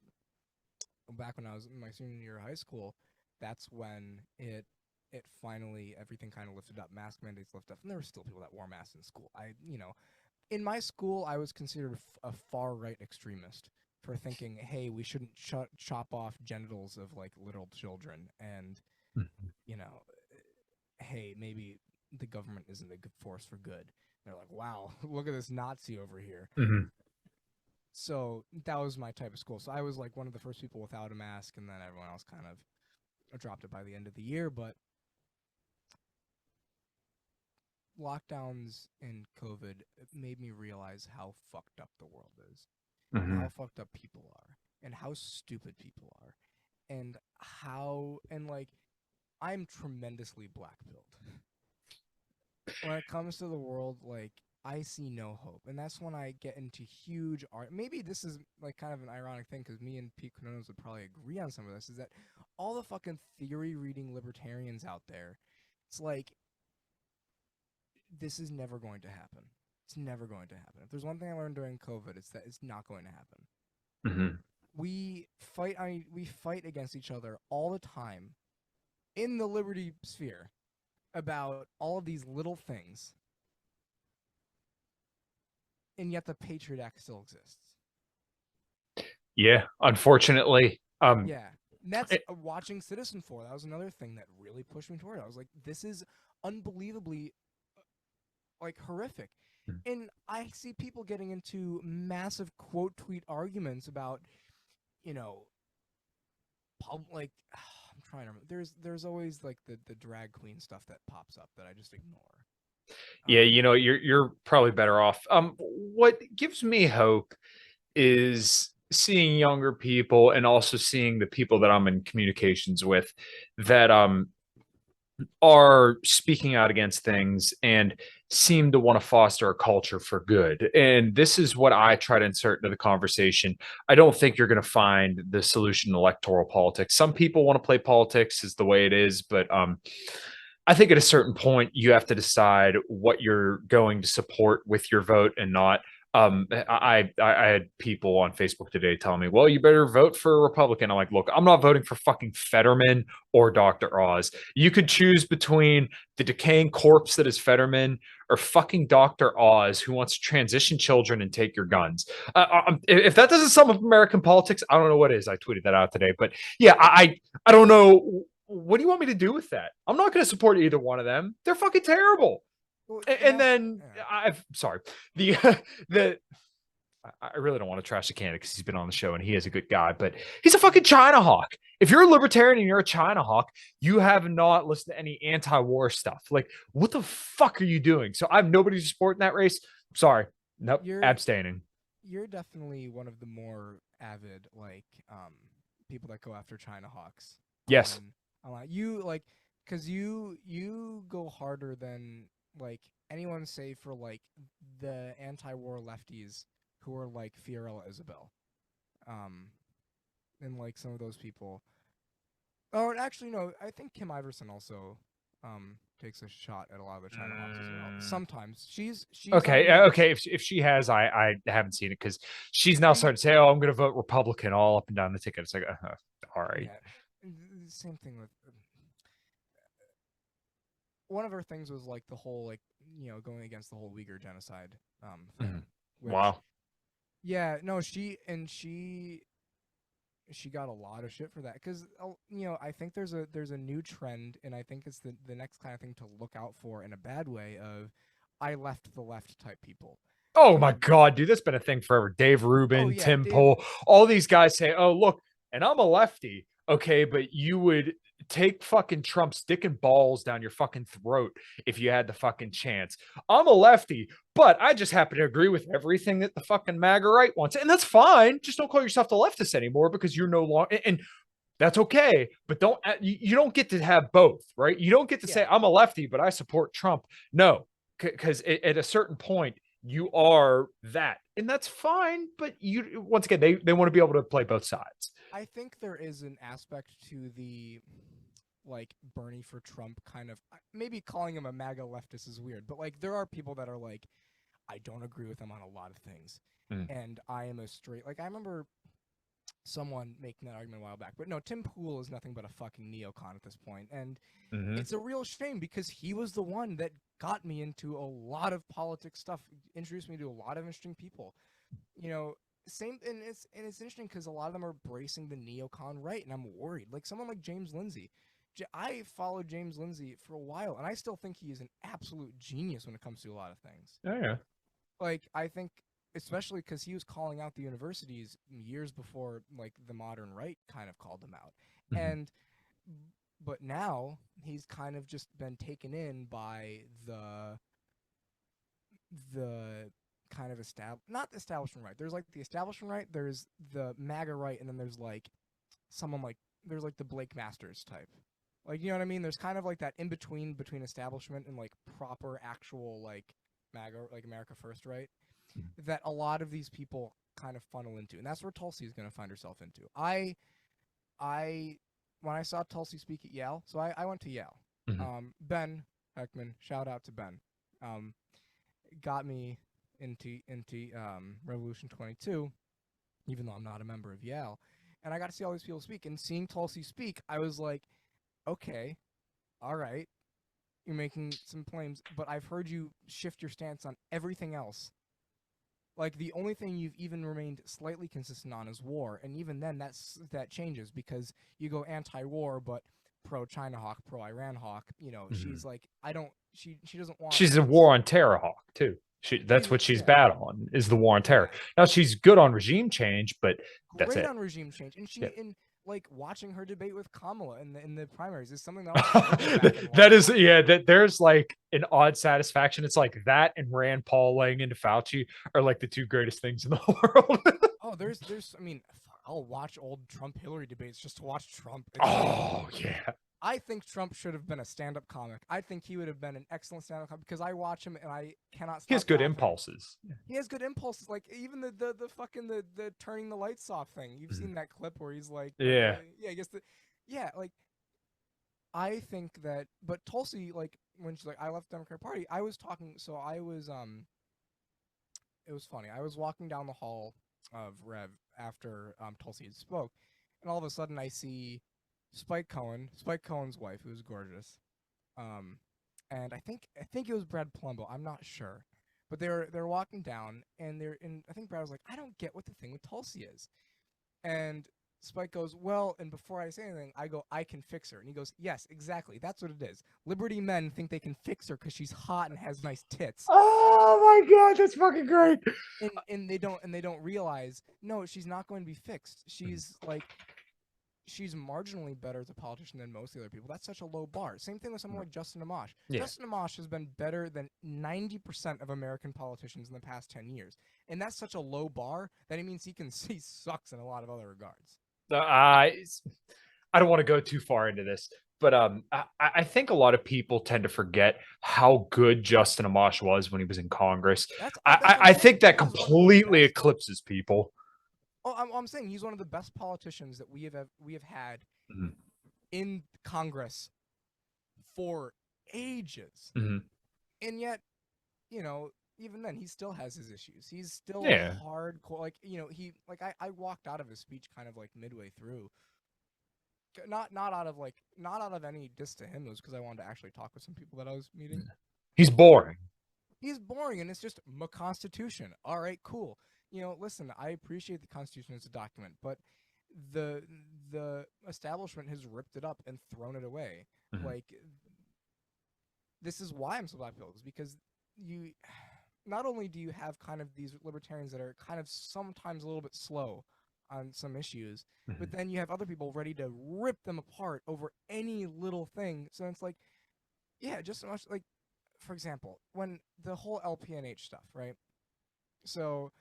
back when I was in my senior year of high school, that's when it finally, everything kind of lifted up. Mask mandates lifted up, and there were still people that wore masks in school. In my school, I was considered a far right extremist for thinking, hey, we shouldn't chop off genitals of like little children, and hey, maybe the government isn't a good force for good. They're like, wow, look at this Nazi over here. So that was my type of school. So I was like one of the first people without a mask, and then everyone else kind of dropped it by the end of the year. But lockdowns and COVID made me realize how fucked up the world is, and how fucked up people are, and how stupid people are, and like I'm tremendously black-pilled. When it comes to the world, like, I see no hope. And that's when I get into huge art. Maybe this is like kind of an ironic thing, because me and Pete Quinones would probably agree on some of this, is that all the fucking theory reading libertarians out there, it's like, this is never going to happen. It's never going to happen. If there's one thing I learned during COVID, it's that it's not going to happen. We fight against each other all the time in the liberty sphere about all of these little things, and yet the Patriot Act still exists. Yeah, unfortunately. Yeah, and that's watching Citizen4. That was another thing that really pushed me toward it. I was like, this is unbelievably like horrific. And I see people getting into massive quote tweet arguments about, like, I'm trying to remember. There's always like the drag queen stuff that pops up that I just ignore. Yeah, you're probably better off. What gives me hope is seeing younger people, and also seeing the people that I'm in communications with that are speaking out against things and seem to want to foster a culture for good. And this is what I try to insert into the conversation. I don't think you're going to find the solution in electoral politics. Some people want to play politics is the way it is, but I think at a certain point you have to decide what you're going to support with your vote and not. I had people on Facebook today telling me, well, you better vote for a Republican. I'm like, look, I'm not voting for fucking Fetterman or Dr. Oz. You could choose between the decaying corpse that is Fetterman or fucking Dr. Oz, who wants to transition children and take your guns. If that doesn't sum up American politics, I don't know what is. I tweeted that out today, but yeah, I don't know. What do you want me to do with that? I'm not going to support either one of them. They're fucking terrible. Well, and then I really don't want to trash the candidate because he's been on the show and he is a good guy, but he's a fucking China hawk. If you're a libertarian and you're a China hawk, you have not listened to any anti-war stuff. Like, what the fuck are you doing? So I have nobody to support in that race. Sorry. Nope. Abstaining. You're definitely one of the more avid, like, people that go after China hawks. Yes. Because you go harder than like anyone say for like the anti-war lefties who are like Fiorella Isabel, and like some of those people. Oh, actually no, I think Kim Iverson also takes a shot at a lot of the China hawks as well. Sometimes she's okay. Okay, if she has, I haven't seen it because she's now starting to say, oh, I'm going to vote Republican all up and down the ticket. It's like, all right. Yeah. Same thing with. One of her things was like the whole like going against the whole Uyghur genocide thing. Wow. Yeah, no, she got a lot of shit for that because I think there's a new trend, and I think it's the next kind of thing to look out for in a bad way of I left the left type people. Oh my God, dude, that's been a thing forever. Dave Rubin, Tim Pool, all these guys say, oh look, and I'm a lefty. Okay, but you would take fucking Trump's dick and balls down your fucking throat if you had the fucking chance. I'm a lefty, but I just happen to agree with everything that the fucking MAGA right wants. And that's fine. Just don't call yourself the leftist anymore because you're no longer, and that's okay. But you don't get to have both, right? You don't get to say, I'm a lefty, but I support Trump. No, because at a certain point, you are that. And that's fine. But once again, they want to be able to play both sides. I think there is an aspect to the like Bernie for Trump kind of, maybe calling him a MAGA leftist is weird, but like there are people that are like, I don't agree with him on a lot of things. And I am a straight, like I remember someone making that argument a while back. But no, Tim Pool is nothing but a fucking neocon at this point. And Mhm. it's a real shame because he was the one that got me into a lot of politics stuff, introduced me to a lot of interesting people. You know, and it's interesting because a lot of them are bracing the neocon right, and I'm worried. Like someone like James Lindsay. I followed James Lindsay for a while, and I still think he is an absolute genius when it comes to a lot of things. Oh yeah. Like I think, especially because he was calling out the universities years before, like the modern right kind of called them out, Mhm. but now he's kind of just been taken in by the kind of not the establishment right. There's like the establishment right, there's the MAGA right, and then there's like someone like there's like the Blake Masters type. Like, you know what I mean? There's kind of like that in between establishment and like proper actual like MAGA, like America First, right? That a lot of these people kind of funnel into, and that's where Tulsi is going to find herself into. I when I saw Tulsi speak at Yale, so I went to Yale. Mhm. Ben Heckman, shout out to Ben, got me into Revolution 22, even though I'm not a member of Yale, and I got to see all these people speak. And seeing Tulsi speak, I was like, okay, all right, you're making some claims, but I've heard you shift your stance on everything else. Like the only thing you've even remained slightly consistent on is war, and even then that changes because you go anti-war but pro-China hawk, pro-Iran hawk. You know, she's like, she doesn't want. She's a war on terror hawk too. That's what she's bad on, is the war on terror. Now she's good on regime change, but that's great it. on regime change, and Yeah. in like watching her debate with Kamala in the primaries is something that I'll go back and That watch. is, yeah, that there's like an odd satisfaction. It's like that and Rand Paul laying into Fauci are like the two greatest things in the world. Oh, there's I mean, I'll watch old Trump Hillary debates just to watch Trump. Oh yeah. I think Trump should have been a stand-up comic. I think he would have been an excellent stand-up comic because I watch him and I cannot stop. He has good laughing. impulses. He has good impulses, like even the fucking the turning the lights off thing. You've seen that clip where he's like, Yeah, I guess like I think that, but Tulsi, like when she's like, I left the Democratic Party, I was talking, so I was it was funny. I was walking down the hall of Rev after Tulsi had spoke, and all of a sudden I see Spike Cohen's wife, who's gorgeous, and I think it was Brad Plumbo. I'm not sure, but they're walking down, and I think Brad was like, I don't get what the thing with Tulsi is, and Spike goes, well, and before I say anything, I go, I can fix her, and he goes, yes, exactly, that's what it is. Liberty men think they can fix her because she's hot and has nice tits. Oh my god, that's fucking great. And they don't realize, no, she's not going to be fixed. She's marginally better as a politician than most of the other people. That's such a low bar. Same thing with someone like Justin Amash. Yeah. Justin Amash has been better than 90% of American politicians in the past 10 years. And that's such a low bar that it means he sucks in a lot of other regards. I don't want to go too far into this, but I think a lot of people tend to forget how good Justin Amash was when he was in Congress. I think that completely eclipses people. Oh, I'm saying he's one of the best politicians that we have had in Congress for ages, and yet, you know, even then he still has his issues. He's still hardcore. Like, you know, I walked out of his speech kind of like midway through. Not out of any diss to him. It was because I wanted to actually talk with some people that I was meeting. He's boring. He's boring, and it's just my Constitution. All right, cool. You know, listen, I appreciate the Constitution as a document, but the establishment has ripped it up and thrown it away. Like, this is why I'm so black pilled, is because you not only do you have kind of these libertarians that are kind of sometimes a little bit slow on some issues, but then you have other people ready to rip them apart over any little thing. So it's like, yeah, just so much like, for example, when the whole LPNH stuff, right? So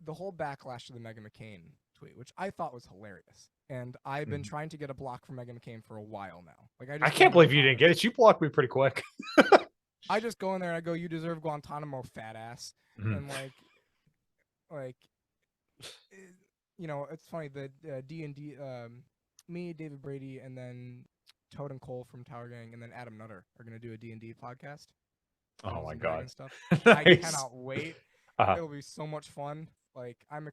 the whole backlash to the Meghan McCain tweet, which I thought was hilarious, and I've been trying to get a block from Meghan McCain for a while now. Like, I can't believe you didn't get it. You blocked me pretty quick. I just go in there and I go, "You deserve Guantanamo, fat ass," and like, you know, it's funny. The D&D, me, David Brady, and then Toad and Cole from Tower Gang, and then Adam Nutter are gonna do a D&D podcast. Oh my god! Stuff. Nice. I cannot wait. It'll be so much fun. Like I'm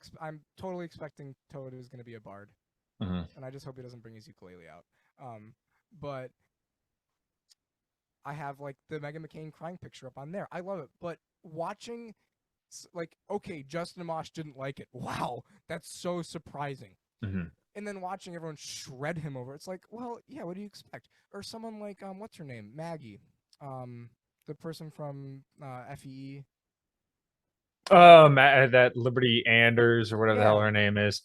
totally expecting Toad is going to be a bard, Mhm. and I just hope he doesn't bring his ukulele out. But I have like the Megan McCain crying picture up on there. I love it, but watching like, okay, Justin Amash didn't like it. Wow, that's so surprising. Mhm. And then watching everyone shred him over, it's like, well, yeah, what do you expect? Or someone like what's her name, Maggie, the person from FEE. That Liberty Anders or whatever the hell her name is.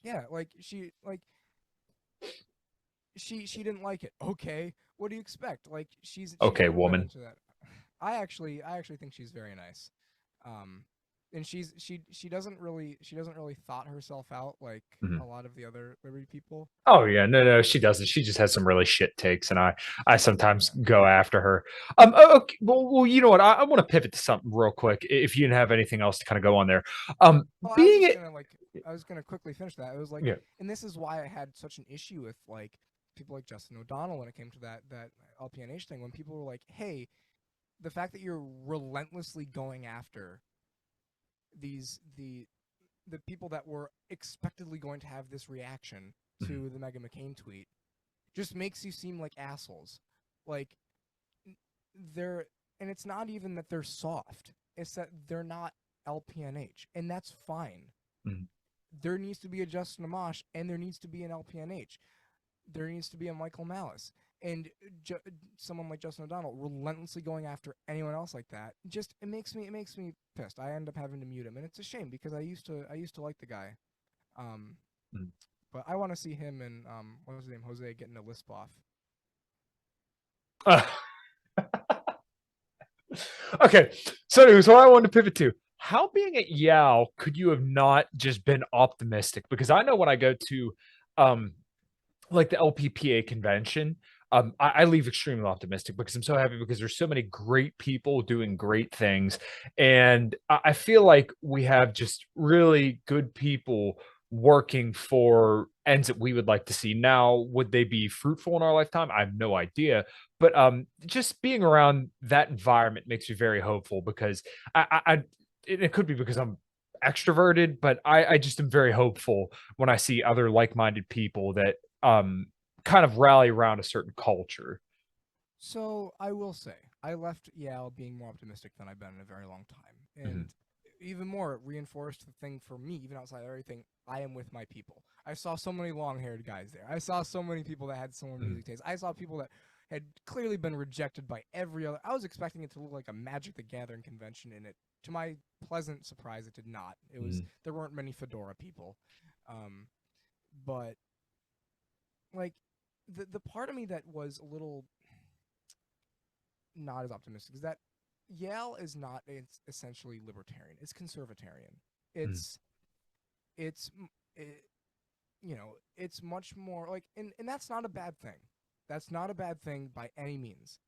Yeah, like she didn't like it. Okay, what do you expect? Like she's Okay, never been woman. into that. I actually think she's very nice. And she doesn't really thought herself out like Mhm. a lot of the other Liberty people. Oh yeah, no, she doesn't. She just has some really shit takes, and I sometimes go after her. Okay, well, you know what? I want to pivot to something real quick. If you didn't have anything else to kind of go on there, Well, being I was gonna quickly finish that. It was like, yeah. And this is why I had such an issue with like people like Justin O'Donnell when it came to that LPNH thing. When people were like, "Hey, the fact that you're relentlessly going after the people that were expectedly going to have this reaction to the Meghan McCain tweet just makes you seem like assholes." Like they're, and it's not even that they're soft. It's that they're not LPNH, and that's fine. Mhm. There needs to be a Justin Amash, and there needs to be an LPNH. There needs to be a Michael Malice, and someone like Justin O'Donnell relentlessly going after anyone else like that. Just it makes me pissed. I end up having to mute him, and it's a shame because I used to like the guy. But I want to see him and what was his name, Jose, getting a lisp off. Okay, so anyways, what I wanted to pivot to, how being at Yale could you have not just been optimistic? Because I know when I go to like the LPPA convention, I leave extremely optimistic because I'm so happy because there's so many great people doing great things. And I feel like we have just really good people working for ends that we would like to see. Now, would they be fruitful in our lifetime? I have no idea. But just being around that environment makes me very hopeful because it could be because I'm extroverted, but I just am very hopeful when I see other like-minded people that kind of rally around a certain culture. So I will say, I left Yale being more optimistic than I've been in a very long time. And even more, it reinforced the thing for me, even outside of everything, I am with my people. I saw so many long-haired guys there. I saw so many people that had similar music tastes. I saw people that had clearly been rejected by every other. I was expecting it to look like a Magic the Gathering convention, and it, to my pleasant surprise, it did not. It was there weren't many fedora people, but like the part of me that was a little not as optimistic is that Yale is not, it's essentially libertarian. It's conservatarian. It's you know, it's much more like, and that's not a bad thing. That's not a bad thing by any means.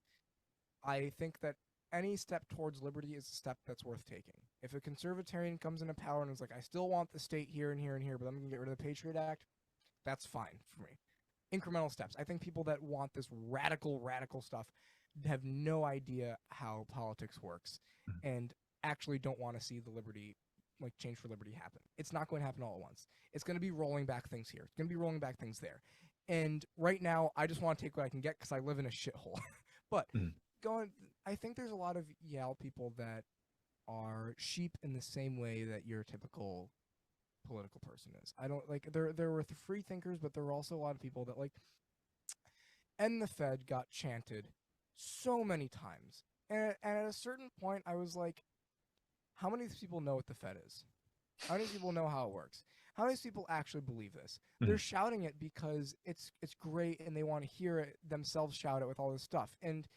I think that any step towards liberty is a step that's worth taking. If a conservatarian comes into power and is like, I still want the state here and here and here, but I'm going to get rid of the Patriot Act, that's fine for me. Incremental steps. I think people that want this radical stuff have no idea how politics works and actually don't want to see the liberty, like change for liberty, happen. It's not going to happen all at once. It's going to be rolling back things here. It's going to be rolling back things there. And right now, I just want to take what I can get because I live in a shithole. But I think there's a lot of Yale people that are sheep in the same way that your typical political person is. I don't like, there were free thinkers, but there were also a lot of people that like, "End the Fed" got chanted so many times. And at a certain point, I was like, how many of these people know what the Fed is? How many people know how it works? How many people actually believe this? They're shouting it because it's great and they want to hear it themselves shout it with all this stuff. And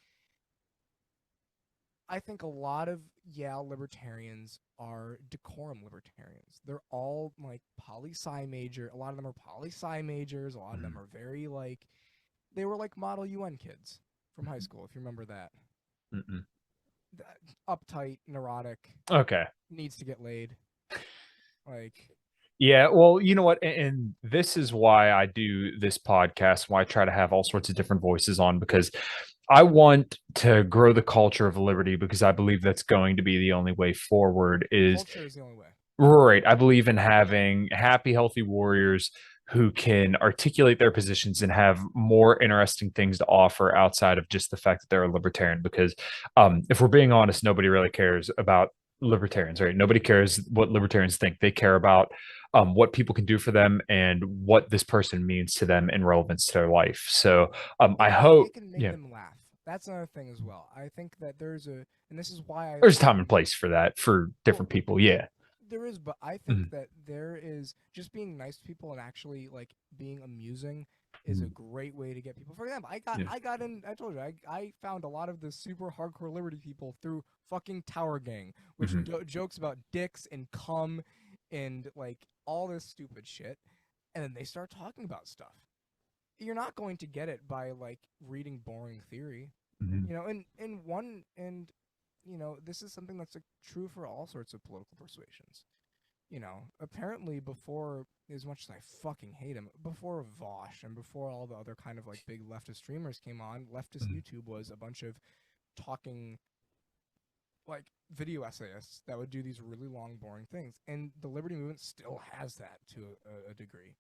I think a lot of Yale libertarians are decorum libertarians. They're all like poli-sci major. A lot of them are poli-sci majors. A lot of them are very like, they were like model UN kids from high school, if you remember that. Uptight, neurotic. Okay. Needs to get laid. Like, yeah, well, you know what? And this is why I do this podcast, why I try to have all sorts of different voices on, because I want to grow the culture of liberty, because I believe that's going to be the only way forward. Culture is the only way. Right. I believe in having happy, healthy warriors who can articulate their positions and have more interesting things to offer outside of just the fact that they're a libertarian. Because if we're being honest, nobody really cares about libertarians, right? Nobody cares what libertarians think. They care about what people can do for them and what this person means to them in relevance to their life. So I hope, They can make them laugh. That's another thing as well. I think that and this is why there's time and place for that for different people. Yeah. there is, but I think that there is just being nice to people and actually like being amusing is a great way to get people. For example, I got in. I told you I found a lot of the super hardcore liberty people through fucking Tower Gang, which jokes about dicks and cum and like all this stupid shit, and then they start talking about stuff. You're not going to get it by like reading boring theory, you know. And you know, this is something that's like, true for all sorts of political persuasions. You know, apparently before, as much as I fucking hate him, before Vosh and before all the other kind of like big leftist streamers came on, leftist YouTube was a bunch of talking like video essayists that would do these really long, boring things. And the liberty movement still has that to a degree.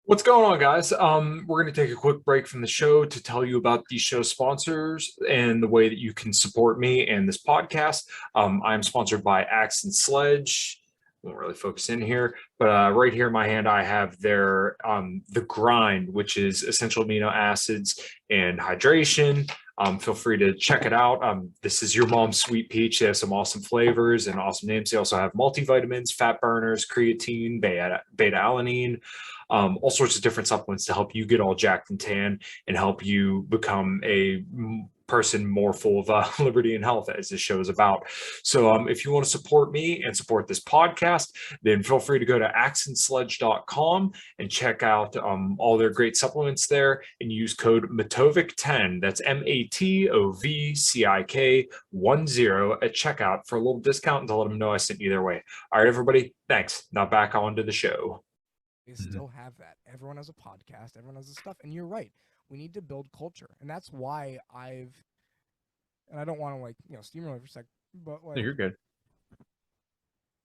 What's going on, guys? We're going to take a quick break from the show to tell you about the show sponsors and the way that you can support me and this podcast. I'm sponsored by Axe and Sledge. Won't really focus in here, but right here in my hand, I have their The Grind, which is essential amino acids and hydration. Feel free to check it out. This is your mom's sweet peach. They have some awesome flavors and awesome names. They also have multivitamins, fat burners, creatine, beta-alanine, all sorts of different supplements to help you get all jacked and tan and help you become a person more full of liberty and health, as this show is about. So if you want to support me and support this podcast, then feel free to go to axandsledge.com and check out all their great supplements there and use code Matovcik10. That's MATOVCIK10 at checkout for a little discount and to let them know I sent you their way. All right, everybody. Thanks. Now back on to the show. They still have that. Everyone has a podcast. Everyone has this stuff. And you're right. We need to build culture. And that's why and I don't want to like, you know, steamroll for a sec, but like, No, you're good.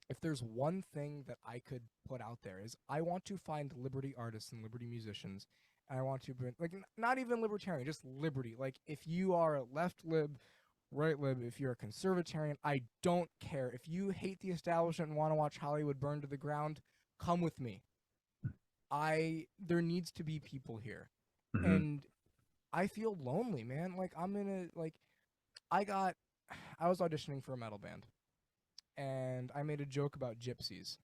If there's one thing that I could put out there is I want to find liberty artists and liberty musicians. And I want to bring, like, not even libertarian, just liberty. Like, if you are a left lib, right lib, if you're a conservatarian, I don't care. If you hate the establishment and want to watch Hollywood burn to the ground, come with me. There needs to be people here. And I feel lonely, man. Like, I'm in a, like, I was auditioning for a metal band, and I made a joke about gypsies.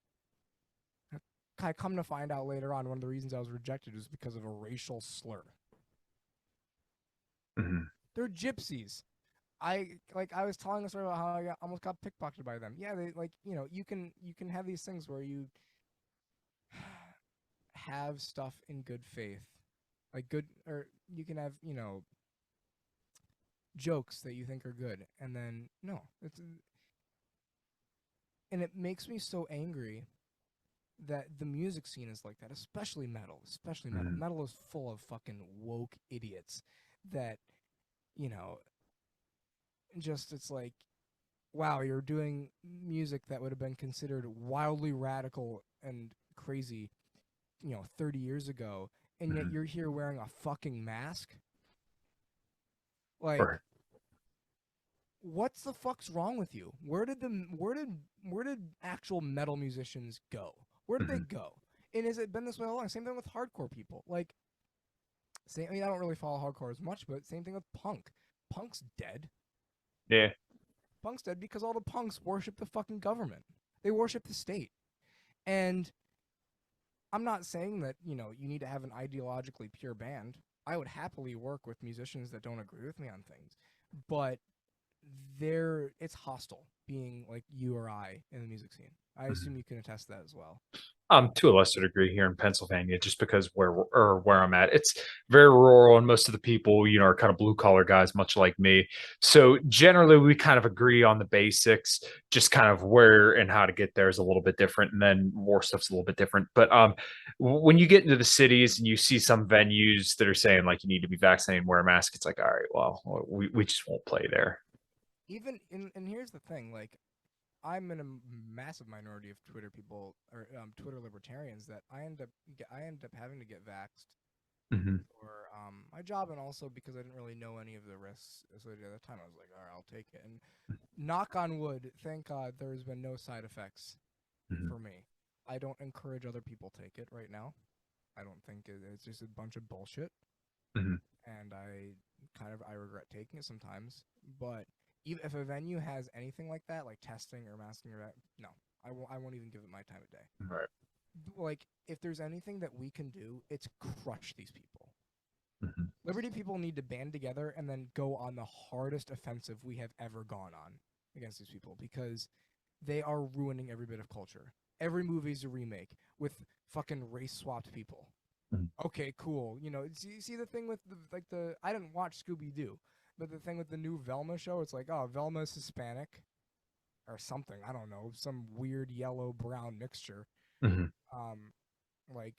I come to find out later on, one of the reasons I was rejected was because of a racial slur. They're gypsies. I was telling a story about how I almost got pickpocketed by them. Yeah, they, like, you know, you can have these things where you have stuff in good faith. Like or you can have, you know, jokes that you think are good, and then no, and it makes me so angry that the music scene is like that, especially metal. Metal is full of fucking woke idiots that, you know, just, it's like, wow, you're doing music that would have been considered wildly radical and crazy, you know, 30 years ago, and yet you're here wearing a fucking mask. Like, what's the fuck's wrong with you? Where did actual metal musicians go? Where did they go? And has it been this way all along? Same thing with hardcore people. Like, I mean, I don't really follow hardcore as much, but same thing with punk. Punk's dead. Yeah. Punk's dead because all the punks worship the fucking government. They worship the state. And I'm not saying that, you know, you need to have an ideologically pure band. I would happily work with musicians that don't agree with me on things. But it's hostile being like you or I in the music scene. I assume you can attest to that as well. To a lesser degree here in Pennsylvania, just because where I'm at, it's very rural, and most of the people, you know, are kind of blue collar guys, much like me. So generally, we kind of agree on the basics. Just kind of where and how to get there is a little bit different, and then more stuff's a little bit different. But when you get into the cities and you see some venues that are saying like you need to be vaccinated and wear a mask, it's like, all right, well, we just won't play there. And here's the thing, like, I'm in a massive minority of Twitter people or Twitter libertarians that I end up having to get vaxxed for my job, and also because I didn't really know any of the risks. So at the time I was like, all right, I'll take it. And knock on wood, thank God there's been no side effects for me. I don't encourage other people take it right now. I don't think it's just a bunch of bullshit. And I regret taking it sometimes. But even if a venue has anything like that, like testing or masking or that, no, I won't even give it my time of day. Right. Like, if there's anything that we can do, it's crush these people. Liberty people need to band together and then go on the hardest offensive we have ever gone on against these people, because they are ruining every bit of culture. Every movie's a remake with fucking race-swapped people. Okay, cool. You know, see the thing with the I didn't watch Scooby-Doo, but the thing with the new Velma show, it's like, oh, Velma's Hispanic or something. I don't know, some weird yellow-brown mixture. Like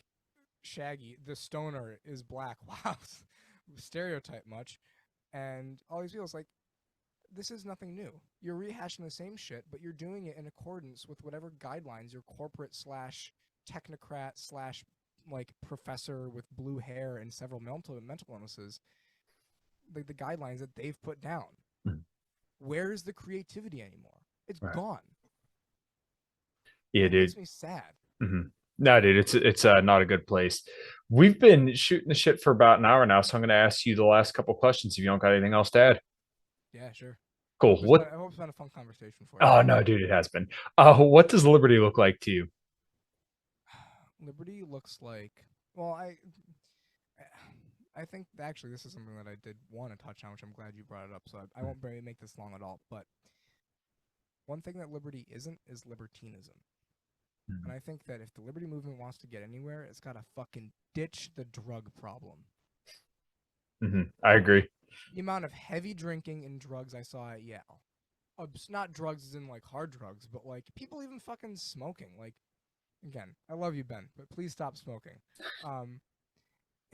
Shaggy, the stoner, is black. Wow, stereotype much. And all these people, it's like, this is nothing new. You're rehashing the same shit, but you're doing it in accordance with whatever guidelines your corporate / technocrat / like professor with blue hair and several mental illnesses, like the guidelines that they've put down. Where's the creativity anymore? It's gone. Yeah, it dude. makes me sad. No, dude, it's not a good place. We've been shooting the shit for about an hour now, so I'm going to ask you the last couple questions if you don't got anything else to add. Yeah, sure. Cool. I hope it's been a fun conversation for you. Oh no, dude, it has been. What does liberty look like to you? Liberty looks like, well, I think actually this is something that I did want to touch on, which I'm glad you brought it up. So I won't really make this long at all. But one thing that liberty isn't is liberteenism. And I think that if the liberty movement wants to get anywhere, it's got to fucking ditch the drug problem. I agree. The amount of heavy drinking and drugs I saw at Yale. Not drugs as in like hard drugs, but like people even fucking smoking. Like, again, I love you, Ben, but please stop smoking.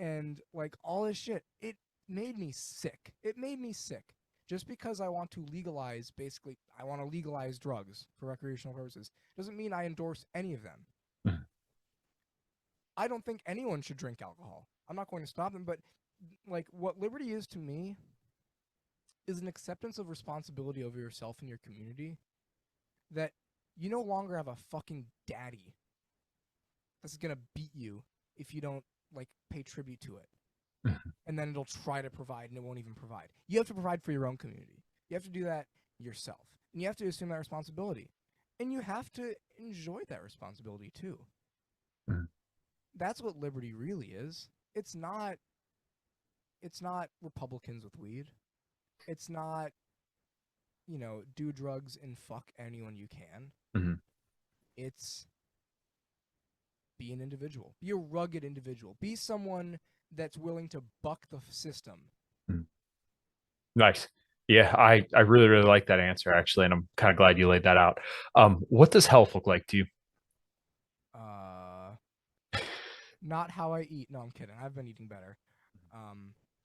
And like all this shit, it made me sick. It made me sick. Just because I want to legalize, basically, I want to legalize drugs for recreational purposes, doesn't mean I endorse any of them. I don't think anyone should drink alcohol. I'm not going to stop them, but like what liberty is to me is an acceptance of responsibility over yourself and your community, that you no longer have a fucking daddy that's going to beat you if you don't like pay tribute to it. And then it'll try to provide, and it won't even provide. You have to provide for your own community. You have to do that yourself. And you have to assume that responsibility. And you have to enjoy that responsibility, too. That's what liberty really is. It's not Republicans with weed. It's not, do drugs and fuck anyone you can. It's be an individual. Be a rugged individual. Be someone that's willing to buck the system. Nice. Yeah, I really, really like that answer, actually, and I'm kind of glad you laid that out. What does health look like to you? Not how I eat. No, I'm kidding. I've been eating better.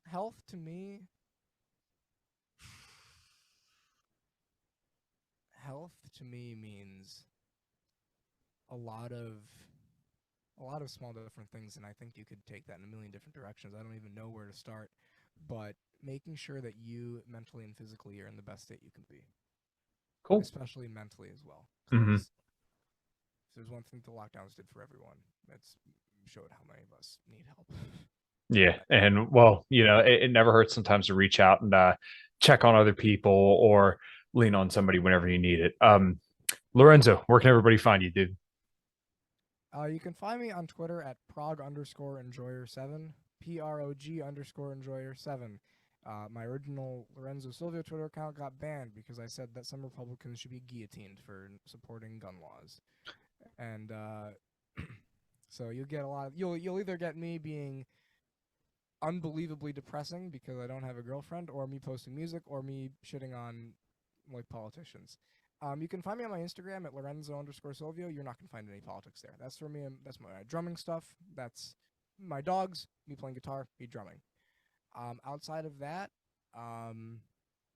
Health to me, means a lot of small different things, and I think you could take that in a million different directions. I don't even know where to start, but making sure that you mentally and physically are in the best state you can be. Cool. Especially mentally as well. If there's one thing the lockdowns did for everyone, it's showed how many of us need help. Yeah, and well, it never hurts sometimes to reach out and check on other people or lean on somebody whenever you need it. Lorenzo, where can everybody find you, dude? You can find me on Twitter at prog_enjoyer7, PROG_enjoyer7. My original Lorenzo Silvio Twitter account got banned because I said that some Republicans should be guillotined for supporting gun laws. And so you'll get you'll either get me being unbelievably depressing because I don't have a girlfriend, or me posting music, or me shitting on like politicians. You can find me on my Instagram at Lorenzo_Silvio. You're not going to find any politics there. That's for me. That's my drumming stuff. That's my dogs, me playing guitar, me drumming. Outside of that,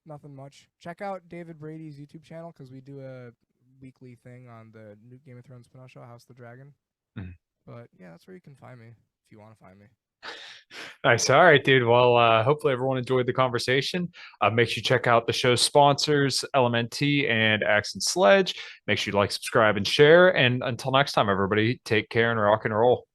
nothing much. Check out David Brady's YouTube channel because we do a weekly thing on the new Game of Thrones spin-off show, House of the Dragon. Mhm. But yeah, that's where you can find me if you want to find me. Nice. All right, dude. Well, hopefully everyone enjoyed the conversation. Make sure you check out the show's sponsors, LMNT and Axe and Sledge. Make sure you like, subscribe, and share. And until next time, everybody, take care and rock and roll.